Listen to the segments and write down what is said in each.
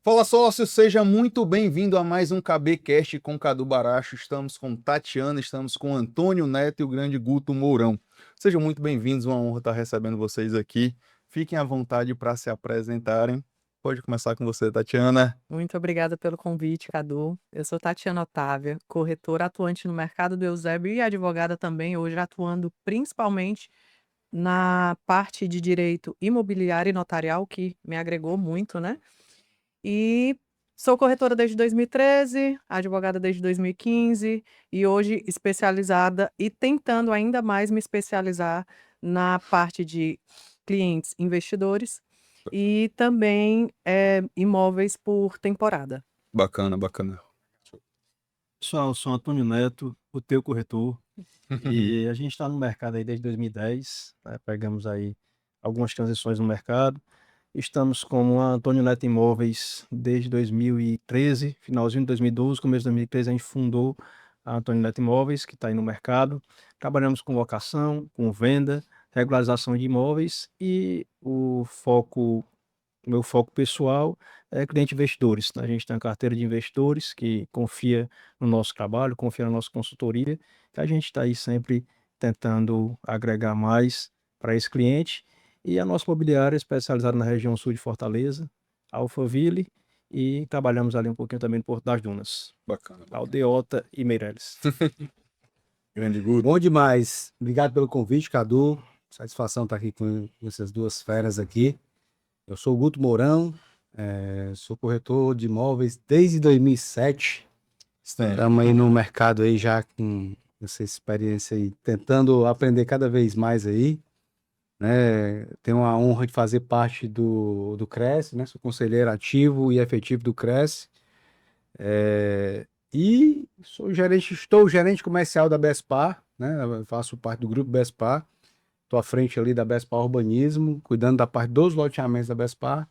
Fala sócio, seja muito bem-vindo a mais um KBcast com Cadu Baracho. Estamos com Tatiana, estamos com Antônio Neto e o grande Guto Mourão. Sejam muito bem-vindos, uma honra estar recebendo vocês aqui. Fiquem à vontade para se apresentarem. Pode começar com você, Tatiana. Muito obrigada pelo convite, Cadu. Eu sou Tatiana Otávia, corretora atuante no mercado do Eusébio e advogada também, hoje atuando principalmente na parte de direito imobiliário e notarial, que me agregou muito, né? E sou corretora desde 2013, advogada desde 2015 e hoje especializada e tentando ainda mais me especializar na parte de clientes investidores e também imóveis por temporada. Bacana, bacana. Pessoal, eu sou Antônio Neto, o teu corretor, e a gente está no mercado aí desde 2010, né? Pegamos aí algumas transições no mercado. Estamos com a Antônio Neto Imóveis desde 2013, finalzinho de 2012, começo de 2013 a gente fundou a Antônio Neto Imóveis, que está aí no mercado. Trabalhamos com locação, com venda, regularização de imóveis e o meu foco pessoal é cliente investidores, né? A gente tem uma carteira de investidores que confia no nosso trabalho, confia na nossa consultoria, e a gente está aí sempre tentando agregar mais para esse cliente. E a nossa imobiliária é especializada na região sul de Fortaleza, Alphaville, e trabalhamos ali um pouquinho também no Porto das Dunas, Bacana. Aldeota e Meireles. Grande Guto. Bom demais. Obrigado pelo convite, Cadu. Satisfação estar aqui com essas duas feras aqui. Eu sou o Guto Mourão, sou corretor de imóveis desde 2007. Estamos aí no mercado aí já com essa experiência aí, tentando aprender cada vez mais aí, né? Tenho a honra de fazer parte do Cresce, né? Sou conselheiro ativo e efetivo do Cresce. E estou gerente comercial da Bespar, né? Eu faço parte do grupo Bespar. Estou à frente ali da Bespar Urbanismo, cuidando da parte dos loteamentos da Bespar.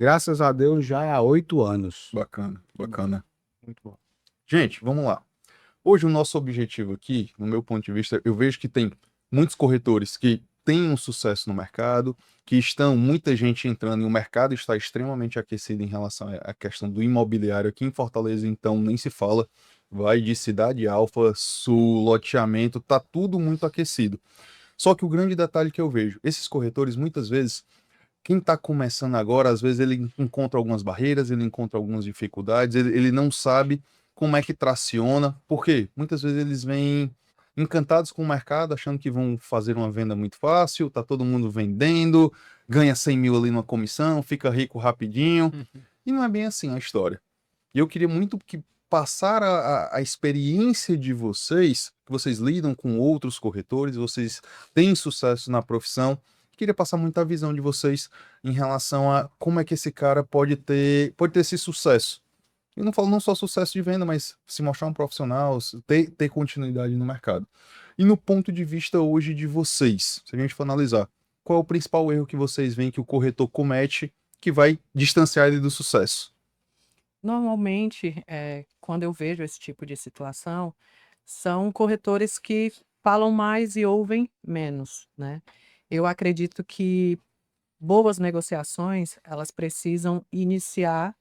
Graças a Deus, já há 8 anos. Bacana, bacana. Muito bom. Gente, vamos lá. Hoje o nosso objetivo aqui, no meu ponto de vista, eu vejo que tem muitos corretores que têm um sucesso no mercado, muita gente entrando e o mercado está extremamente aquecido em relação à questão do imobiliário aqui em Fortaleza, então nem se fala, vai de Cidade Alfa, Sul, loteamento, tá tudo muito aquecido. Só que o grande detalhe que eu vejo, esses corretores muitas vezes quem está começando agora, às vezes ele encontra algumas barreiras, ele encontra algumas dificuldades, ele não sabe como é que traciona, porque muitas vezes eles vêm encantados com o mercado, achando que vão fazer uma venda muito fácil, tá todo mundo vendendo, ganha 100 mil ali numa comissão, fica rico rapidinho, e não é bem assim a história. E eu queria muito que passar a experiência de vocês, que vocês lidam com outros corretores, vocês têm sucesso na profissão, queria passar muita visão de vocês em relação a como é que esse cara pode ter esse sucesso. Eu não falo não só sucesso de venda, mas se mostrar um profissional, ter continuidade no mercado. E no ponto de vista hoje de vocês, se a gente for analisar, qual é o principal erro que vocês veem que o corretor comete que vai distanciar ele do sucesso? Normalmente, quando eu vejo esse tipo de situação, são corretores que falam mais e ouvem menos, né? Eu acredito que boas negociações, elas precisam iniciar,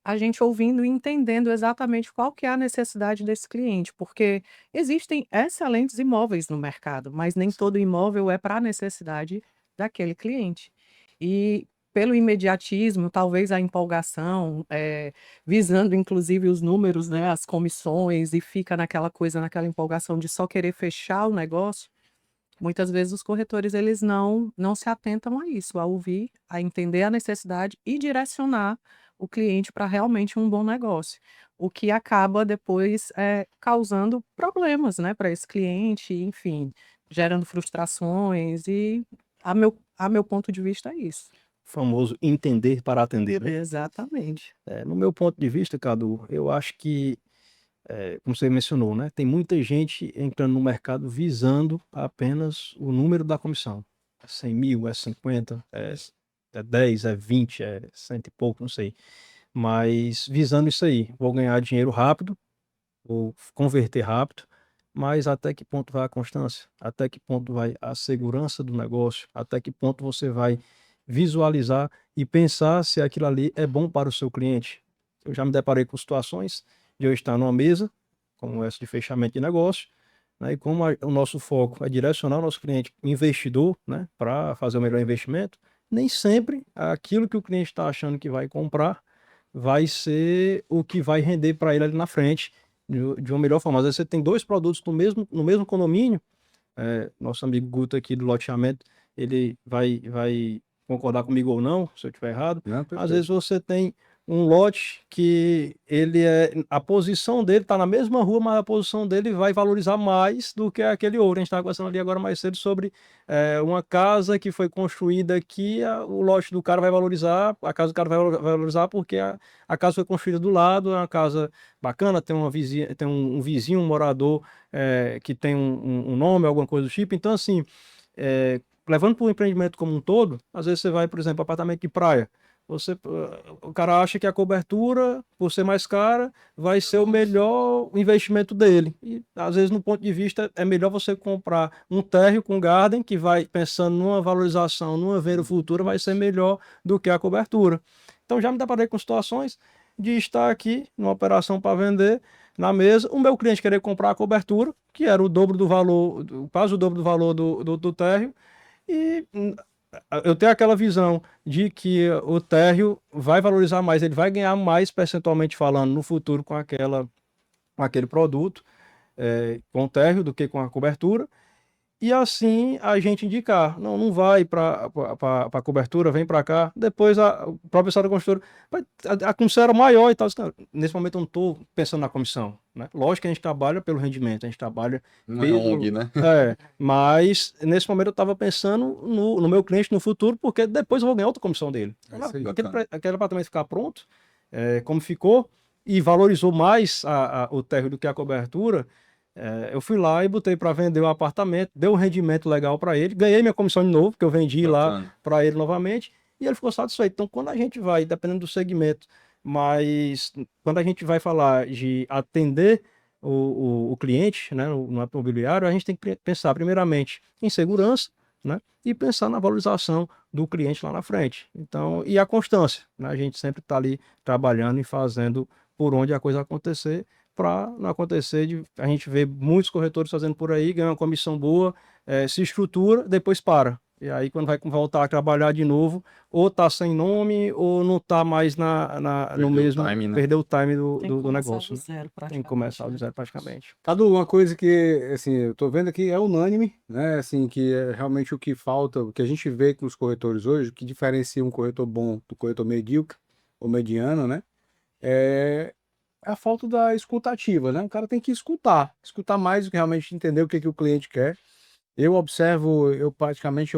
a gente ouvindo e entendendo exatamente qual que é a necessidade desse cliente, porque existem excelentes imóveis no mercado, mas nem todo imóvel é para a necessidade daquele cliente. E pelo imediatismo, talvez a empolgação, visando inclusive os números, né, as comissões, e fica naquela coisa, naquela empolgação de só querer fechar o negócio, muitas vezes os corretores eles não se atentam a isso, a ouvir, a entender a necessidade e direcionar o cliente para realmente um bom negócio, o que acaba depois, causando problemas, né, para esse cliente, enfim, gerando frustrações e a meu ponto de vista é isso. O famoso entender para atender, né? Exatamente. No meu ponto de vista, Cadu, eu acho que como você mencionou, né, tem muita gente entrando no mercado visando apenas o número da comissão. É 100 mil, é 50, é 10, é 20, é cento e pouco, não sei. Mas visando isso aí, vou ganhar dinheiro rápido, vou converter rápido, mas até que ponto vai a constância? Até que ponto vai a segurança do negócio? Até que ponto você vai visualizar e pensar se aquilo ali é bom para o seu cliente. Eu já me deparei com situações de eu estar numa mesa, como essa de fechamento de negócio, né, e como o nosso foco é direcionar o nosso cliente investidor, né, para fazer o melhor investimento, nem sempre aquilo que o cliente está achando que vai comprar vai ser o que vai render para ele ali na frente de uma melhor forma. Às vezes você tem dois produtos no mesmo condomínio, nosso amigo Guto aqui do loteamento, ele vai concordar comigo ou não, se eu estiver errado. Não, Às perfeito. vezes você tem um lote que a posição dele está na mesma rua, mas a posição dele vai valorizar mais do que aquele outro. A gente estava conversando ali agora mais cedo sobre uma casa que foi construída aqui, o lote do cara vai valorizar, a casa do cara vai valorizar porque a casa foi construída do lado, é uma casa bacana, tem uma vizinha, tem um vizinho, um morador que tem um nome, alguma coisa do tipo. Então, assim, levando para o empreendimento como um todo, às vezes você vai, por exemplo, apartamento de praia. O cara acha que a cobertura, por ser mais cara, vai ser o melhor investimento dele. E, às vezes, no ponto de vista, é melhor você comprar um térreo com garden, que vai, pensando numa valorização, numa venda futura, vai ser melhor do que a cobertura. Então, já me deparei com situações de estar aqui, numa operação para vender, na mesa, o meu cliente querer comprar a cobertura, que era o dobro do valor, quase o dobro do valor do térreo, e eu tenho aquela visão de que o térreo vai valorizar mais, ele vai ganhar mais percentualmente falando no futuro com aquele produto, com o térreo do que com a cobertura. E assim a gente indicar, não vai para a cobertura, vem para cá. Depois o próprio pessoal da construtora, a comissão era maior e tal. Nesse momento eu não estou pensando na comissão, né? Lógico que a gente trabalha pelo rendimento, a gente trabalha Não é ONG, né? mas nesse momento eu estava pensando no meu cliente no futuro, porque depois eu vou ganhar outra comissão dele. É isso aí, Aquele apartamento ficar pronto, como ficou, e valorizou mais o térreo do que a cobertura. Eu fui lá e botei para vender o apartamento, deu um rendimento legal para ele, ganhei minha comissão de novo, que eu vendi lá Bacana. para ele novamente, e ele ficou satisfeito. Então, quando a gente vai, dependendo do segmento, mas quando a gente vai falar de atender o cliente, né, no imobiliário, a gente tem que pensar primeiramente em segurança, né, e pensar na valorização do cliente lá na frente. Então, e a constância, né, a gente sempre está ali trabalhando e fazendo por onde a coisa acontecer, para não acontecer de a gente vê muitos corretores fazendo por aí, ganha uma comissão boa, se estrutura, depois para. E aí, quando vai voltar a trabalhar de novo, ou tá sem nome, ou não tá mais no Perdeu o mesmo, time, né? perdeu o time do Tem que começar negócio, do né? zero, Tem que praticamente, começar do né? zero praticamente. Cadu, uma coisa que, assim, eu tô vendo aqui é unânime, né? Assim, que é realmente o que falta, o que a gente vê com os corretores hoje, o que diferencia um corretor bom do corretor medíocre ou mediano, né? É a falta da escutativa, né? O cara tem que escutar mais do que realmente entender o que que o cliente quer. Eu observo, eu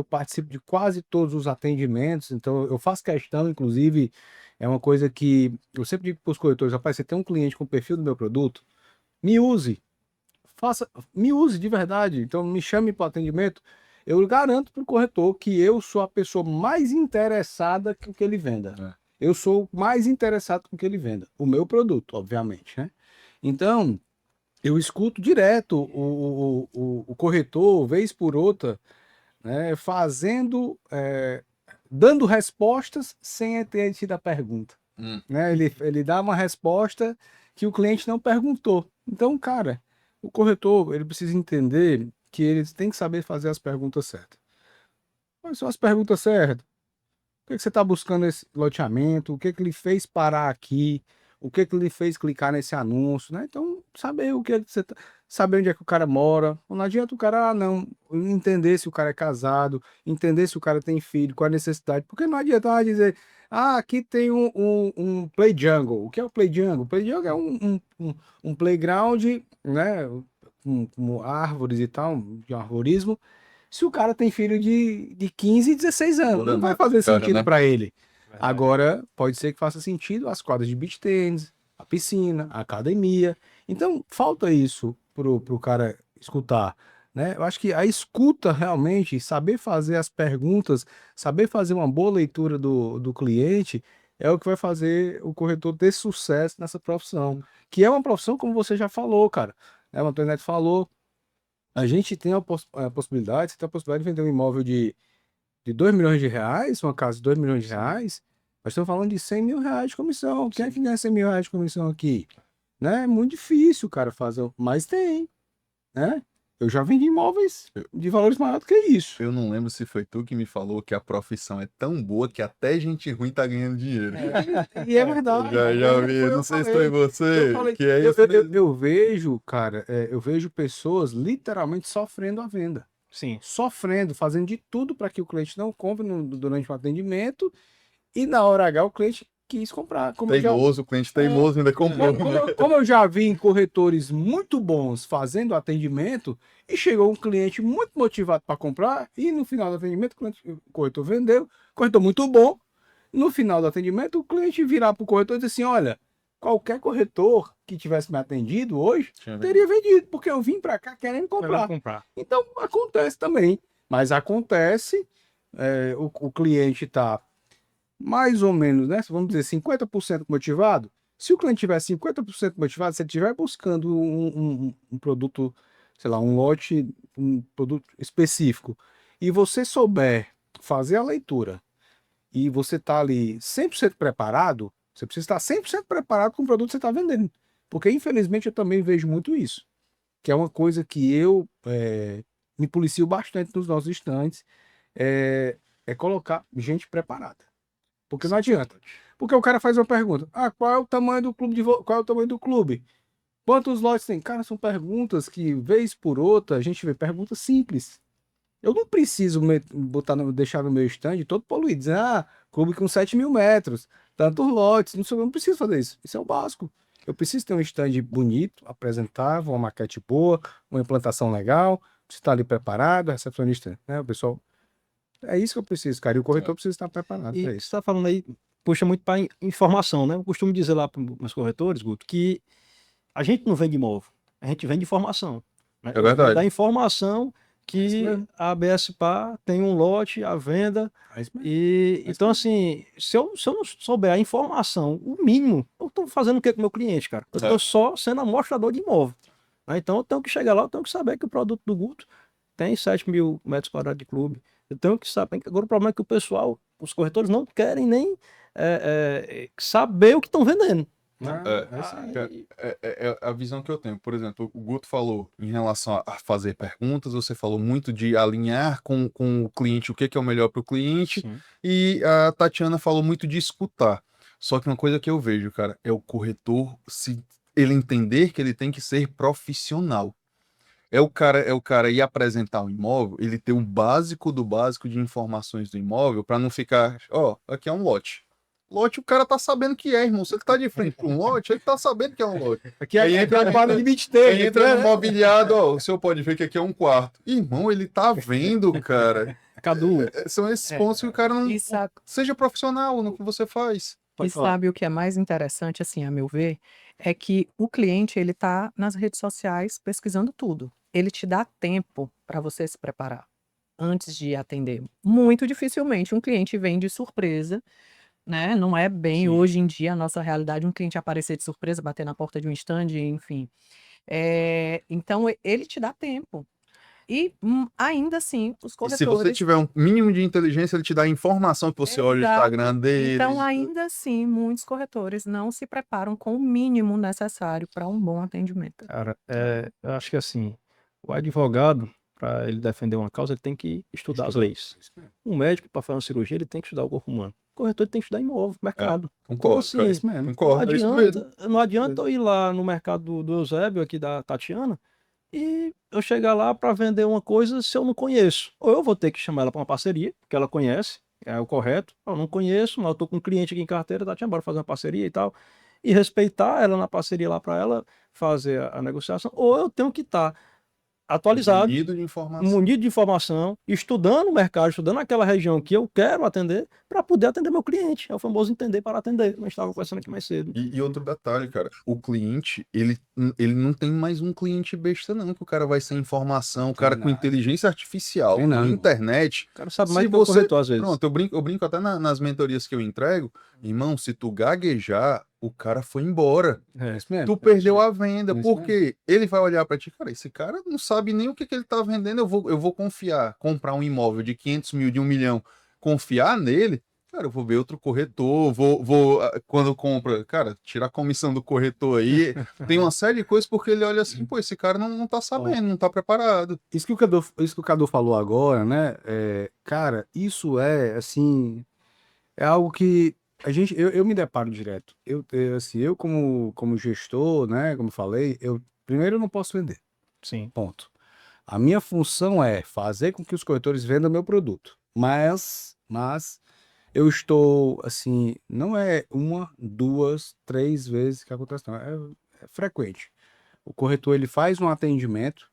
participo de quase todos os atendimentos, então eu faço questão, inclusive, é uma coisa que eu sempre digo para os corretores, rapaz, você tem um cliente com o perfil do meu produto, me use, me use de verdade. Então me chame para o atendimento. Eu garanto para o corretor que eu sou a pessoa mais interessada com que ele venda. Eu sou mais interessado com que ele venda. O meu produto, obviamente, né? Então, eu escuto direto o corretor, vez por outra, né, dando respostas sem ter tido a pergunta. Né? Ele dá uma resposta que o cliente não perguntou. Então, cara, o corretor, ele precisa entender que ele tem que saber fazer as perguntas certas. Quais são as perguntas certas? O que que você está buscando nesse loteamento? O que que ele fez parar aqui? O que que ele fez clicar nesse anúncio, né? Então, saber o que você saber onde é que o cara mora. Não adianta o cara, não, entender se o cara é casado, entender se o cara tem filho, qual a necessidade. Porque não adianta dizer, aqui tem um play jungle. O que é o play jungle? O play jungle é um playground, né? Com árvores e tal, de arborismo. Se o cara tem filho de 15 e 16 anos, não vai fazer sentido né? para ele. Verdade. Agora, pode ser que faça sentido as quadras de beach tênis, a piscina, a academia. Então, falta isso pro cara escutar, né? Eu acho que a escuta realmente, saber fazer as perguntas, saber fazer uma boa leitura do cliente, é o que vai fazer o corretor ter sucesso nessa profissão. Que é uma profissão, como você já falou, cara. O Antônio Neto falou, a gente tem a possibilidade, você tem a possibilidade de vender um imóvel de de 2 milhões de reais, uma casa de 2 milhões de reais, nós estamos falando de 100 mil reais de comissão. Quem é que ganha 100 mil reais de comissão aqui? Né? É muito difícil o cara fazer, mas tem, né? Eu já vendi imóveis de valores maiores do que isso. Eu não lembro se foi tu que me falou que a profissão é tão boa que até gente ruim tá ganhando dinheiro. E é verdade. Já vi, Eu não sei se falei. foi você, Eu falei, que é isso mesmo. eu vejo, cara, eu vejo pessoas literalmente sofrendo a venda. Sim. Sofrendo, fazendo de tudo para que o cliente não compre durante o atendimento e na hora H o cliente quis comprar. Teimoso, o cliente teimoso ainda comprou. Como eu já vi em corretores muito bons fazendo atendimento e chegou um cliente muito motivado para comprar e no final do atendimento o corretor vendeu, corretor muito bom. No final do atendimento, o cliente virar para o corretor e dizer assim: olha, qualquer corretor que tivesse me atendido hoje teria vendido, porque eu vim para cá querendo comprar. Então acontece também, mas acontece, o cliente está mais ou menos, né? Vamos dizer, 50% motivado. Se o cliente tiver 50% motivado, se ele estiver buscando um produto, sei lá, um lote, um produto específico, e você souber fazer a leitura e você está ali 100% preparado, você precisa estar 100% preparado com o produto que você está vendendo. Porque, infelizmente, eu também vejo muito isso. Que é uma coisa que eu me policio bastante nos nossos estantes, é colocar gente preparada. Porque não adianta. Porque o cara faz uma pergunta: qual é o tamanho do clube qual é o tamanho do clube? Quantos lotes tem? Cara, são perguntas que, vez por outra, a gente vê perguntas simples. Eu não preciso deixar no meu stand todo poluído, dizer, clube com 7 mil metros, tantos lotes, não sei, eu não preciso fazer isso. Isso é o básico. Eu preciso ter um stand bonito, apresentável, uma maquete boa, uma implantação legal, preciso estar ali preparado, recepcionista, né, o pessoal. É isso que eu preciso, cara, e o corretor precisa estar preparado E para você isso. está falando aí, puxa muito para informação, né? Eu costumo dizer lá para meus corretores, Guto, que a gente não vende imóvel, a gente vende informação. Né? É verdade. Da informação É isso que mesmo. a ABS Pá tem um lote à venda. É isso mesmo. E É isso então, mesmo. assim, se eu não souber a informação, o mínimo, eu estou fazendo o que com o meu cliente, cara? Eu estou só sendo amostrador de imóvel. Né? Então, eu tenho que chegar lá, eu tenho que saber que o produto do Guto tem 7 mil metros quadrados de clube. Eu tenho que saber. Agora, o problema é que o pessoal, os corretores, não querem nem saber o que estão vendendo. É isso aí. É a visão que eu tenho. Por exemplo, o Guto falou em relação a fazer perguntas, você falou muito de alinhar com o cliente o que é o melhor para o cliente, Sim. e a Tatiana falou muito de escutar. Só que uma coisa que eu vejo, cara, é o corretor, se ele entender que ele tem que ser profissional. É o cara ir apresentar o imóvel, ele ter o básico do básico de informações do imóvel, para não ficar, aqui é um lote. Lote, o cara tá sabendo que é, irmão. Se ele tá de frente para um lote, ele tá sabendo que é um lote. Aqui Aí entra a quadra de 20 Aí entra no né? mobiliado, o senhor pode ver que aqui é um quarto. Irmão, ele tá vendo, cara. Cadu, São esses pontos que o cara não E sabe, seja profissional no que você faz. pode falar. o que é mais interessante, assim, a meu ver, é que o cliente, ele tá nas redes sociais pesquisando tudo. Ele te dá tempo para você se preparar antes de atender. Muito dificilmente um cliente vem de surpresa, né? Não é bem Sim. hoje em dia a nossa realidade um cliente aparecer de surpresa, bater na porta de um stand, enfim. Então ele te dá tempo. E ainda assim, os E se você corretores. tiver um mínimo de inteligência, ele te dá a informação que você olha o Exato. Instagram dele. Então, ainda assim, muitos corretores não se preparam com o mínimo necessário para um bom atendimento. Cara, eu acho que assim, o advogado, para ele defender uma causa, ele tem que estudar as leis. Um médico, para fazer uma cirurgia, ele tem que estudar o corpo humano. O corretor ele tem que estudar imóvel, mercado. Concordo, assim, cara. É isso mesmo. Concordo, é isso mesmo. Não adianta eu ir lá no mercado do Eusébio, aqui da Tatiana, e eu chegar lá para vender uma coisa se eu não conheço. Ou eu vou ter que chamar ela para uma parceria, porque ela conhece, é o correto. Eu não conheço, mas eu tô com um cliente aqui em carteira, Tatiana, bora fazer uma parceria e tal. E respeitar ela na parceria lá para ela fazer a negociação. Ou eu tenho que estar atualizado, Munido de informação. munido de informação, estudando o mercado, estudando aquela região que eu quero atender, para poder atender meu cliente. É o famoso entender para atender, como a gente estava conversando aqui mais cedo. E outro detalhe, cara, o cliente, ele não tem mais um cliente besta, não, que o cara vai sem informação, o cara com nada. inteligência artificial, Tem não, com irmão. internet. O cara sabe Se mais do que o você. corretor, às vezes. Pronto, eu brinco até nas mentorias que eu entrego, irmão, se tu gaguejar, o cara foi embora. É isso mesmo. Tu perdeu a venda, É isso porque ele vai olhar pra ti, cara, esse cara não sabe nem o que ele tá vendendo, eu vou confiar, comprar um imóvel de 500 mil, de 1 milhão, confiar nele, cara, eu vou ver outro corretor, quando compra, cara, tirar a comissão do corretor aí, tem uma série de coisas, porque ele olha assim, pô, esse cara não tá sabendo, não tá preparado. Isso que o Cadu falou agora, né? Cara, isso é assim, é algo que eu me deparo direto. Assim, eu como gestor, né? Como eu falei, primeiro eu não posso vender. Sim. Ponto. A minha função é fazer com que os corretores vendam meu produto. Mas eu estou, assim, não é uma, duas, três vezes que acontece, não. É frequente. O corretor, ele faz um atendimento,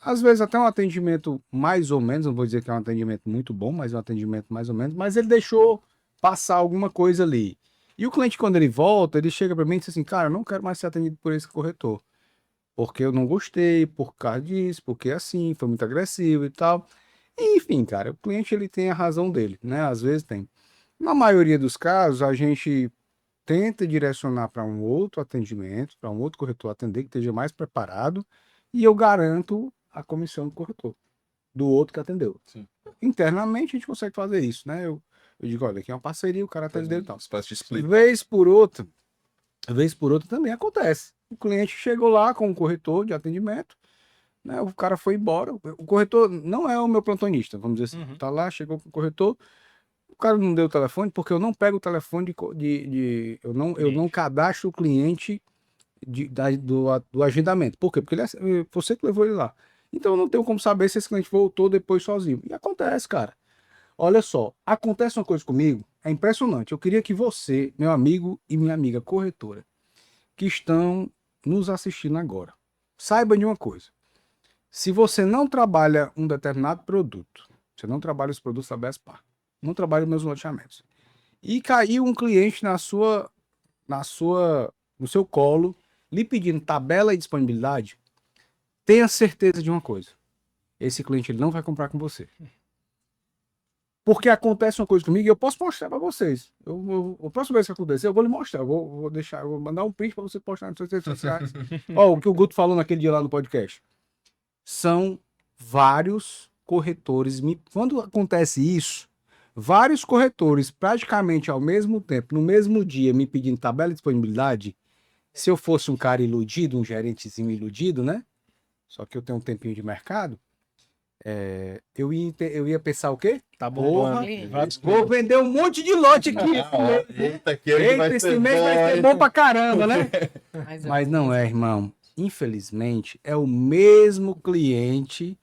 às vezes até um atendimento mais ou menos, não vou dizer que é um atendimento muito bom, mas é um atendimento mais ou menos, mas ele deixou passar alguma coisa ali. E o cliente, quando ele volta, ele chega para mim e diz assim, cara, eu não quero mais ser atendido por esse corretor, porque eu não gostei, por causa disso, porque assim, foi muito agressivo e tal. Enfim, cara, o cliente, ele tem a razão dele, né? Às vezes tem. Na maioria dos casos, a gente tenta direcionar para um outro atendimento, para um outro corretor atender que esteja mais preparado, e eu garanto a comissão do corretor, do outro que atendeu. Sim. Internamente a gente consegue fazer isso, né? Eu digo, olha, aqui é uma parceria, o cara atendeu e tal. Espécie de split. Vez por outra também acontece. O cliente chegou lá com o corretor de atendimento, né? O cara foi embora. O corretor não é o meu plantonista, vamos dizer assim. Tá lá, chegou com o corretor, o cara não deu o telefone, porque eu não pego o telefone eu não cadastro o cliente do agendamento. Por quê? Porque você que levou ele lá. Então eu não tenho como saber se esse cliente voltou depois sozinho. E acontece, cara. Olha só, acontece uma coisa comigo, é impressionante. Eu queria que você, meu amigo e minha amiga corretora, que estão nos assistindo agora, saiba de uma coisa. Se você não trabalha um determinado produto, você não trabalha os produtos da Bespar, não trabalha meus loteamentos, e caiu um cliente no seu colo, lhe pedindo tabela e disponibilidade, tenha certeza de uma coisa. Esse cliente ele não vai comprar com você. Porque acontece uma coisa comigo e eu posso mostrar para vocês. A próxima vez que acontecer, eu vou lhe mostrar. Eu vou mandar um print para você postar nas suas redes sociais. Ó, o que o Guto falou naquele dia lá no podcast. São vários corretores. Quando acontece isso, vários corretores praticamente ao mesmo tempo, no mesmo dia, me pedindo tabela de disponibilidade. Se eu fosse um cara iludido, um gerentezinho iludido, né? Só que eu tenho um tempinho de mercado. Eu ia pensar o quê? Tá Porra, bombando. vou vender um monte de lote aqui. Eita, que Eita, esse mês vai ser bom pra caramba, né? Mas Mas não é, irmão. Infelizmente, é o mesmo cliente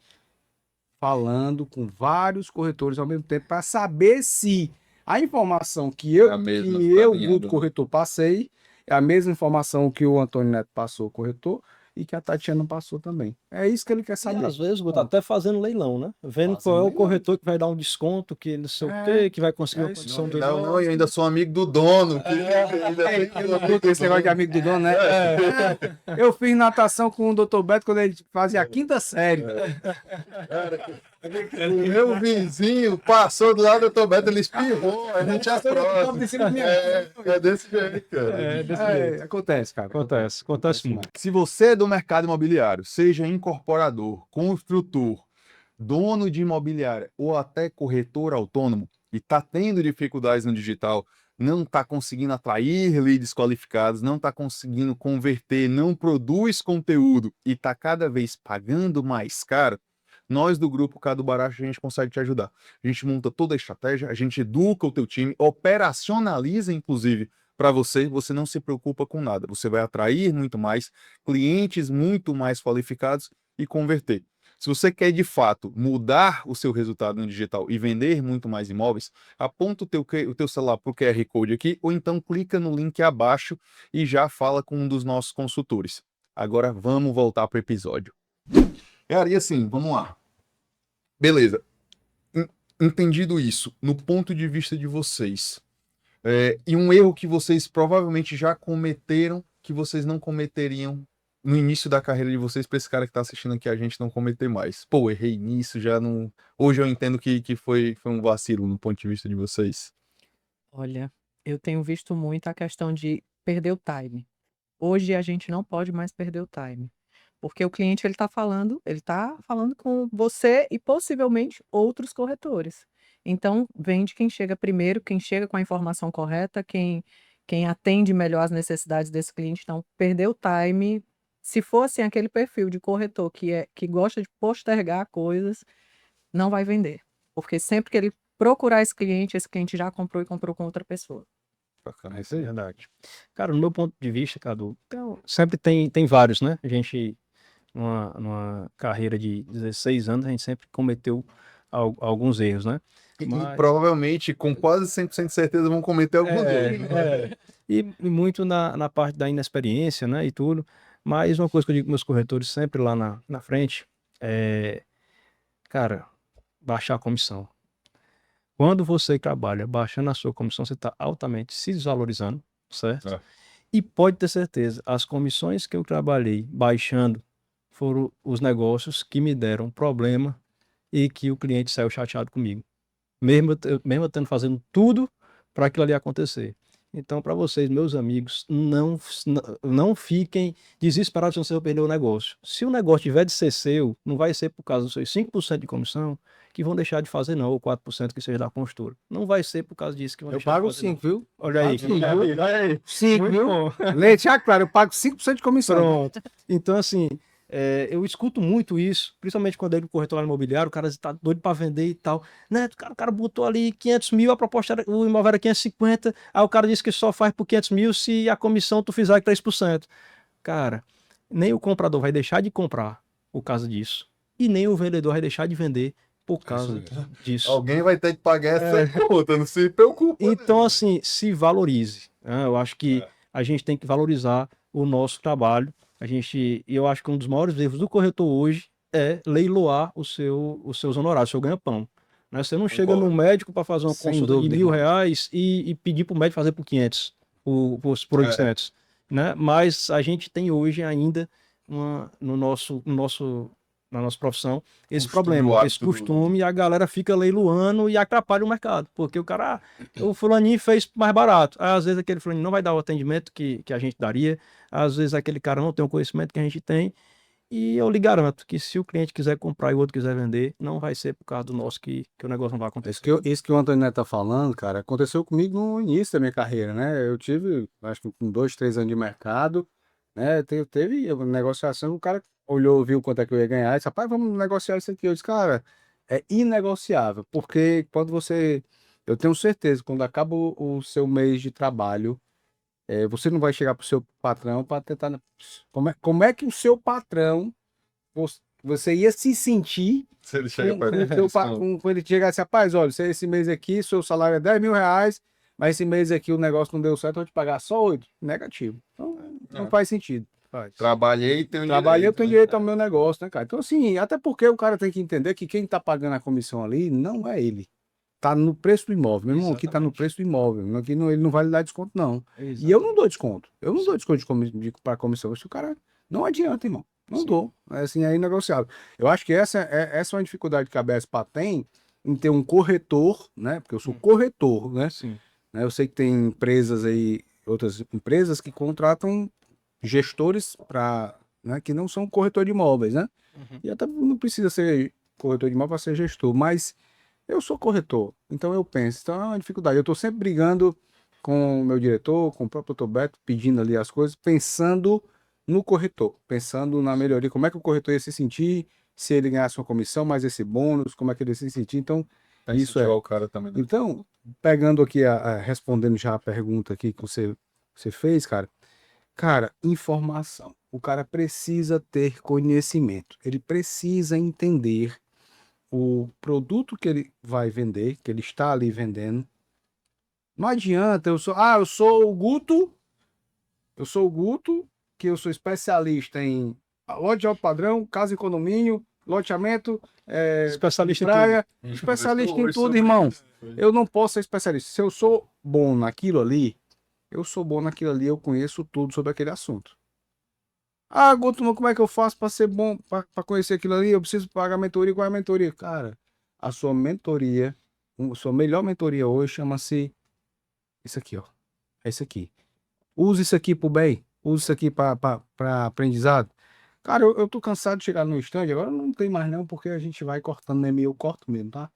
falando com vários corretores ao mesmo tempo para saber se a informação que É a mesma, tá alinhado, Guto, né? corretor, passei, é a mesma informação que o Antônio Neto passou, corretor, e que a Tatiana passou também. É isso que ele quer E saber. às vezes, Guto, até fazendo leilão, né? Vendo Fazendo qual é o leilão. corretor que vai dar um desconto, que não sei o quê, que vai conseguir uma isso. condição do Não, eu ainda sou amigo do dono. Eu não curto esse negócio de amigo do dono, né? Eu fiz natação com o Dr. Beto quando ele fazia a quinta série. O meu vizinho passou do lado do Dr. Beto, ele espirrou, a gente aprova. É desse jeito, cara. Acontece, cara. Acontece muito. Se você é do mercado imobiliário, seja incorporador, construtor, dono de imobiliária ou até corretor autônomo e está tendo dificuldades no digital, não está conseguindo atrair leads qualificados, não está conseguindo converter, não produz conteúdo e está cada vez pagando mais caro, nós do grupo Cadu Baracho, a gente consegue te ajudar. A gente monta toda a estratégia, a gente educa o teu time, operacionaliza inclusive para você não se preocupa com nada. Você vai atrair muito mais clientes muito mais qualificados e converter. Se você quer de fato mudar o seu resultado no digital e vender muito mais imóveis, aponta o teu celular para o QR Code aqui ou então clica no link abaixo e já fala com um dos nossos consultores. Agora vamos voltar para o episódio. Cara, e assim, vamos lá. Beleza. entendido isso, no ponto de vista de vocês, e um erro que vocês provavelmente já cometeram, que vocês não cometeriam no início da carreira de vocês, para esse cara que tá assistindo aqui a gente não cometer mais. Pô, errei nisso, já não. Hoje eu entendo que foi um vacilo no ponto de vista de vocês. Olha, eu tenho visto muito a questão de perder o time. Hoje a gente não pode mais perder o time. Porque o cliente ele tá falando com você e possivelmente outros corretores. Então, vende quem chega primeiro, quem chega com a informação correta, quem atende melhor as necessidades desse cliente. Então, perder o time, se for assim, aquele perfil de corretor que gosta de postergar coisas, não vai vender. Porque sempre que ele procurar esse cliente já comprou e comprou com outra pessoa. Bacana, É isso aí. verdade. Cara, no meu ponto de vista, Cadu, então, sempre tem vários, né? A gente, numa carreira de 16 anos, a gente sempre cometeu alguns erros, né? E Mas, provavelmente, com quase 100% de certeza, vão cometer alguns erros. e muito na parte da inexperiência, né? E tudo. Mas uma coisa que eu digo para meus corretores sempre lá na frente é, cara, baixar a comissão. Quando você trabalha baixando a sua comissão, você está altamente se desvalorizando, certo? É. E pode ter certeza, as comissões que eu trabalhei baixando foram os negócios que me deram problema e que o cliente saiu chateado comigo. Mesmo eu tendo fazendo tudo para aquilo ali acontecer. Então, para vocês, meus amigos, não fiquem desesperados se você vai perder o negócio. Se o negócio tiver de ser seu, não vai ser por causa dos seus 5% de comissão que vão deixar de fazer, não, ou 4% que seja da construtora. Não vai ser por causa disso que vão Eu deixar de pago fazer. 5, viu? Olha aí. Pago 5, viu? Olha aí. 5, Muito viu? bom. Leite, claro, eu pago 5% de comissão. Pronto. Então, assim, eu escuto muito isso, principalmente quando ele corretor lá no imobiliário, o cara está doido para vender e tal. Né? O cara botou ali 500 mil, a proposta era, o imóvel era 550, aí o cara disse que só faz por 500 mil se a comissão tu fizer 3%. Cara, nem o comprador vai deixar de comprar por causa disso, e nem o vendedor vai deixar de vender por causa disso. Alguém vai ter que pagar essa conta, não se preocupa. Então, assim, se valorize. Né? Eu acho que a gente tem que valorizar o nosso trabalho. Eu acho que um dos maiores erros do corretor hoje é leiloar os seus honorários, o seu ganha-pão. Né? Você não chega no médico para fazer uma Sem consulta de dúvida, R$ 1.000 e pedir para o médico fazer por 500, por 800. Né? Mas a gente tem hoje ainda na nossa profissão esse Costume, o problema, esse hábito costume, e a galera fica leiloando e atrapalha o mercado, porque o cara, o fulaninho fez mais barato, aí, às vezes aquele fulaninho não vai dar o atendimento que a gente daria, às vezes aquele cara não tem o conhecimento que a gente tem, e eu lhe garanto que se o cliente quiser comprar e o outro quiser vender, não vai ser por causa do nosso que o negócio não vai acontecer. Isso que o Antônio Neto tá falando, cara, aconteceu comigo no início da minha carreira, né? Eu tive, acho que com 2, 3 anos de mercado, né? Teve uma negociação, o cara olhou, viu quanto é que eu ia ganhar, e disse, rapaz, vamos negociar isso aqui. Eu disse, cara, é inegociável, porque quando você. Eu tenho certeza, quando acaba o seu mês de trabalho, você não vai chegar pro seu patrão para tentar. Como é que o seu patrão, você ia se sentir Se ele chega com o seu quando ele chegasse, rapaz, olha, esse mês aqui, seu salário é 10 mil reais, mas esse mês aqui o negócio não deu certo, eu vou te pagar só 8. Negativo. Então, não faz sentido. Faz. Trabalhei e tenho Trabalhei, eu direito. tenho direito ao meu negócio, né, cara? Então, assim, até porque o cara tem que entender que quem tá pagando a comissão ali não é ele. Tá no preço do imóvel. Meu irmão, aqui tá no preço do imóvel. Aqui não, ele não vai lhe dar desconto, não. E eu não dou desconto. Eu não dou desconto para comissão. Se o cara. Não adianta, irmão. Não dou. Assim, é inegociável. Eu acho que essa é uma dificuldade que a BSPA tem em ter um corretor, né? Porque eu sou corretor, né? Sim. Eu sei que tem empresas aí, outras empresas que contratam gestores para, né, que não são corretor de imóveis, né? E até não precisa ser corretor de imóvel para ser gestor, mas eu sou corretor, então eu penso, então é uma dificuldade. Eu estou sempre brigando com o meu diretor, com o próprio Dr. Beto, pedindo ali as coisas, pensando no corretor, pensando na melhoria, como é que o corretor ia se sentir se ele ganhasse uma comissão, mais esse bônus, como é que ele ia se sentir. Então, isso é. O cara também, né? Então, pegando aqui, respondendo já a pergunta aqui que você fez, cara, informação. O cara precisa ter conhecimento, ele precisa entender o produto que ele vai vender, que ele está ali vendendo. Não adianta, eu sou o Guto, que eu sou especialista em loja de alto padrão, casa e condomínio, loteamento, Especialista em praia, A gente especialista conversou em hoje tudo, sobre irmão. isso. Eu não posso ser especialista. Se eu sou bom naquilo ali, eu sou bom naquilo ali, eu conheço tudo sobre aquele assunto. Ah, Guto, mas como é que eu faço para ser bom, para conhecer aquilo ali? Eu preciso pagar mentoria. Qual é a mentoria? Cara, a sua mentoria, sua melhor mentoria hoje chama-se isso aqui, ó. É isso aqui. Use isso aqui pro bem. Use isso aqui para aprendizado. Cara, eu tô cansado de chegar no stand. Agora não tem mais não, porque a gente vai cortando mesmo e eu corto mesmo, tá?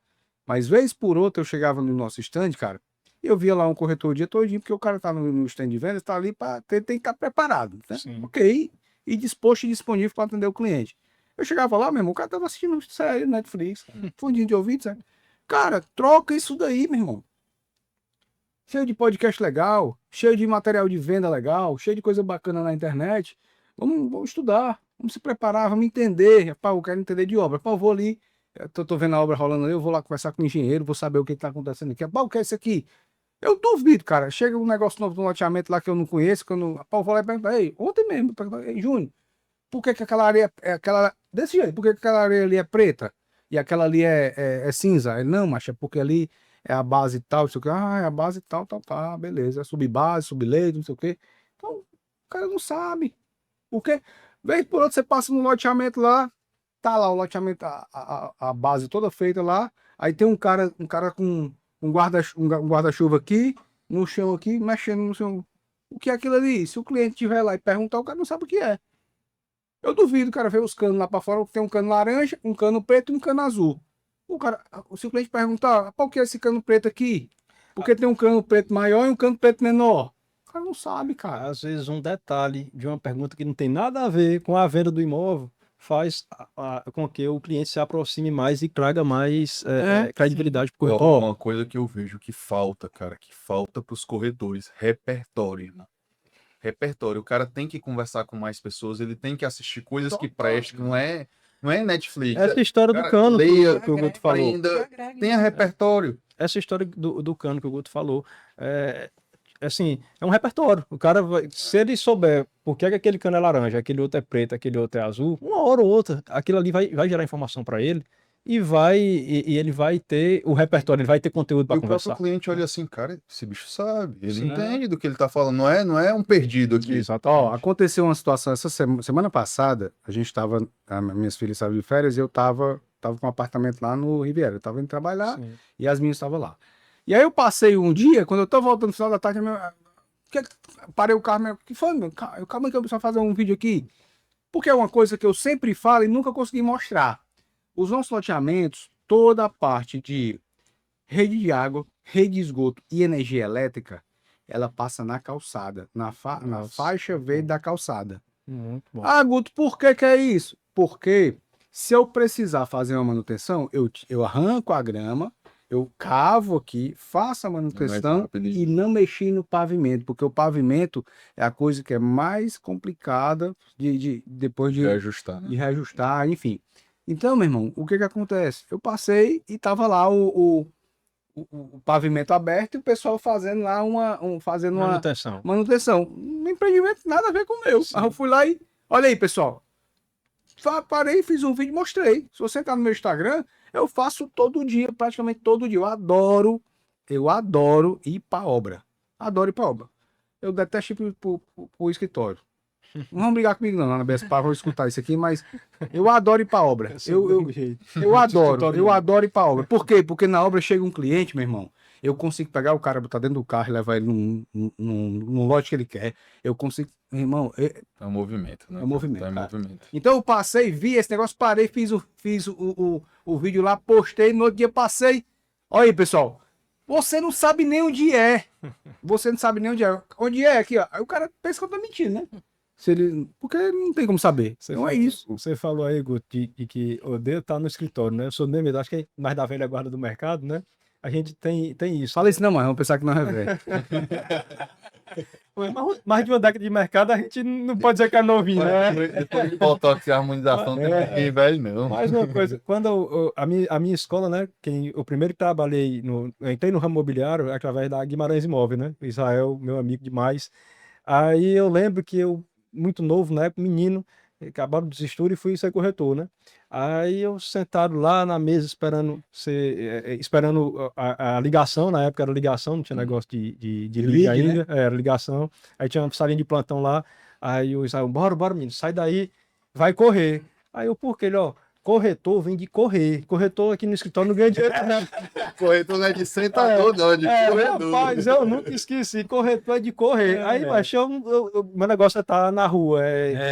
Mas vez por outra eu chegava no nosso stand, cara, e eu via lá um corretor o dia todinho, porque o cara tá no stand de vendas, tá ali para tem que estar preparado, né? Sim. Ok, e disposto e disponível para atender o cliente. Eu chegava lá, meu irmão, o cara tava assistindo série, Netflix, fundinho de ouvido, sabe? Cara, troca isso daí, meu irmão. Cheio de podcast legal, cheio de material de venda legal, cheio de coisa bacana na internet. Vamos estudar, vamos se preparar, vamos entender. Pá, eu quero entender de obra. Pá, eu vou ali, tô vendo a obra rolando ali, eu vou lá conversar com o engenheiro, vou saber o que está acontecendo aqui. Pá, o que é isso aqui? Eu duvido, cara. Chega um negócio novo no loteamento lá que eu não conheço, que eu não. Pá, eu vou lá e pergunto, ei, ontem mesmo, eu pergunto, ei, Júnior, por que que aquela areia é aquela. Desse jeito, por que que aquela areia ali é preta e aquela ali é cinza? Ele, não, macho, é porque ali é a base tal, não sei o que. Ah, é a base tal, tal, tá, beleza. É subbase, subleito, não sei o que. Então, o cara não sabe. Por quê? Vez por outra, você passa no loteamento lá, tá lá o loteamento, a base toda feita lá. Aí tem um cara com um guarda-chuva aqui, no chão aqui, mexendo no chão. O que é aquilo ali? Se o cliente estiver lá e perguntar, o cara não sabe o que é. Eu duvido o cara ver os canos lá pra fora, tem um cano laranja, um cano preto e um cano azul. O cara, se o cliente perguntar, qual que é esse cano preto aqui? Porque tem um cano preto maior e um cano preto menor. O cara não sabe, cara. Às vezes um detalhe de uma pergunta que não tem nada a ver com a venda do imóvel faz com que o cliente se aproxime mais e traga mais credibilidade para o Ó, corretor. uma coisa que eu vejo que falta, cara, que falta pros corretores, repertório, irmão. Repertório. O cara tem que conversar com mais pessoas, ele tem que assistir coisas que prestam, não é Netflix. Essa história do Cara, cano leia, que o Guto falou. aprenda, tenha repertório. Essa história do cano que o Guto falou. Assim, é um repertório. O cara vai, se ele souber por que é que aquele cano é laranja, aquele outro é preto, aquele outro é azul, uma hora ou outra, aquilo ali vai gerar informação para ele e ele vai ter o repertório, ele vai ter conteúdo E para o próprio conversar. cliente olha assim, cara, esse bicho sabe, ele Sim. entende do que ele tá falando, não é um perdido aqui. Ó, Exatamente. aconteceu uma situação essa semana passada, a gente tava, minhas filhas estavam de férias e eu tava com um apartamento lá no Riviera. Eu tava indo trabalhar Sim. e as minhas estavam lá. E aí eu passei um dia, quando eu tô voltando no final da tarde, parei o carro, que foi, meu? Calma que eu preciso fazer um vídeo aqui. Porque é uma coisa que eu sempre falo e nunca consegui mostrar. Os nossos loteamentos, toda a parte de rede de água, rede de esgoto e energia elétrica, ela passa na calçada, na Nossa, faixa verde da calçada. muito bom. Ah, Guto, por que que é isso? Porque se eu precisar fazer uma manutenção, eu arranco a grama, eu cavo aqui, faço a manutenção rápido. e não mexi no pavimento, porque o pavimento é a coisa que é mais complicada depois De ajustar, né? de reajustar, enfim. Então, meu irmão, o que que acontece? Eu passei e tava lá o pavimento aberto e o pessoal fazendo lá fazendo uma Manutenção. manutenção. Um empreendimento nada a ver com o meu. Aí eu fui lá e, olha aí, pessoal. Parei, fiz um vídeo, mostrei. Se você entrar no meu Instagram, eu faço todo dia, praticamente todo dia. Eu adoro ir pra obra. Adoro ir pra obra. Eu detesto ir pro escritório. Não vão brigar comigo não, na BSPA, vão escutar isso aqui, mas eu adoro ir pra obra. Eu adoro ir pra obra. Por quê? Porque na obra chega um cliente, meu irmão, eu consigo pegar o cara, botar dentro do carro e levar ele num lote que ele quer. Eu consigo, meu irmão, É um movimento, né? É um movimento, Tá em cara. movimento. então eu passei, vi esse negócio, parei, fiz o vídeo lá, postei, no outro dia passei. Olha aí, pessoal, você não sabe nem onde é. Você não sabe nem onde é. Onde é aqui, ó. Aí o cara pensa que eu tô mentindo, né? Porque não tem como saber. Então é isso. Você falou aí, Guto, de que odeia estar no escritório, né? Eu sou nem acho que é mais da velha guarda do mercado, né? A gente tem isso. Fala isso não, mas vamos pensar que não é velho. Mais de uma década de mercado, a gente não pode dizer que é novinho, né? Depois de botox e harmonização, tem que ir velho, não. Mais uma coisa, quando a minha escola, né, o primeiro que trabalhei, eu entrei no ramo imobiliário através da Guimarães Imóvel, né, Israel, meu amigo demais. Aí eu lembro que eu, muito novo, né, menino, acabaram de estudo e fui ser corretor, né? Aí eu sentado lá na mesa esperando esperando a ligação, na época era ligação, não tinha negócio de liga lead, né? ainda, era ligação. Aí tinha uma salinha de plantão lá, aí o Israel, bora, menino, sai daí, vai correr. Aí eu, por quê? Ele, ó, corretor vem de correr, corretor aqui no escritório não ganha dinheiro, né? Corretor não é de sentador, não, é de corredor. Rapaz, eu nunca esqueci, corretor é de correr. Aí, mas meu negócio é estar na rua,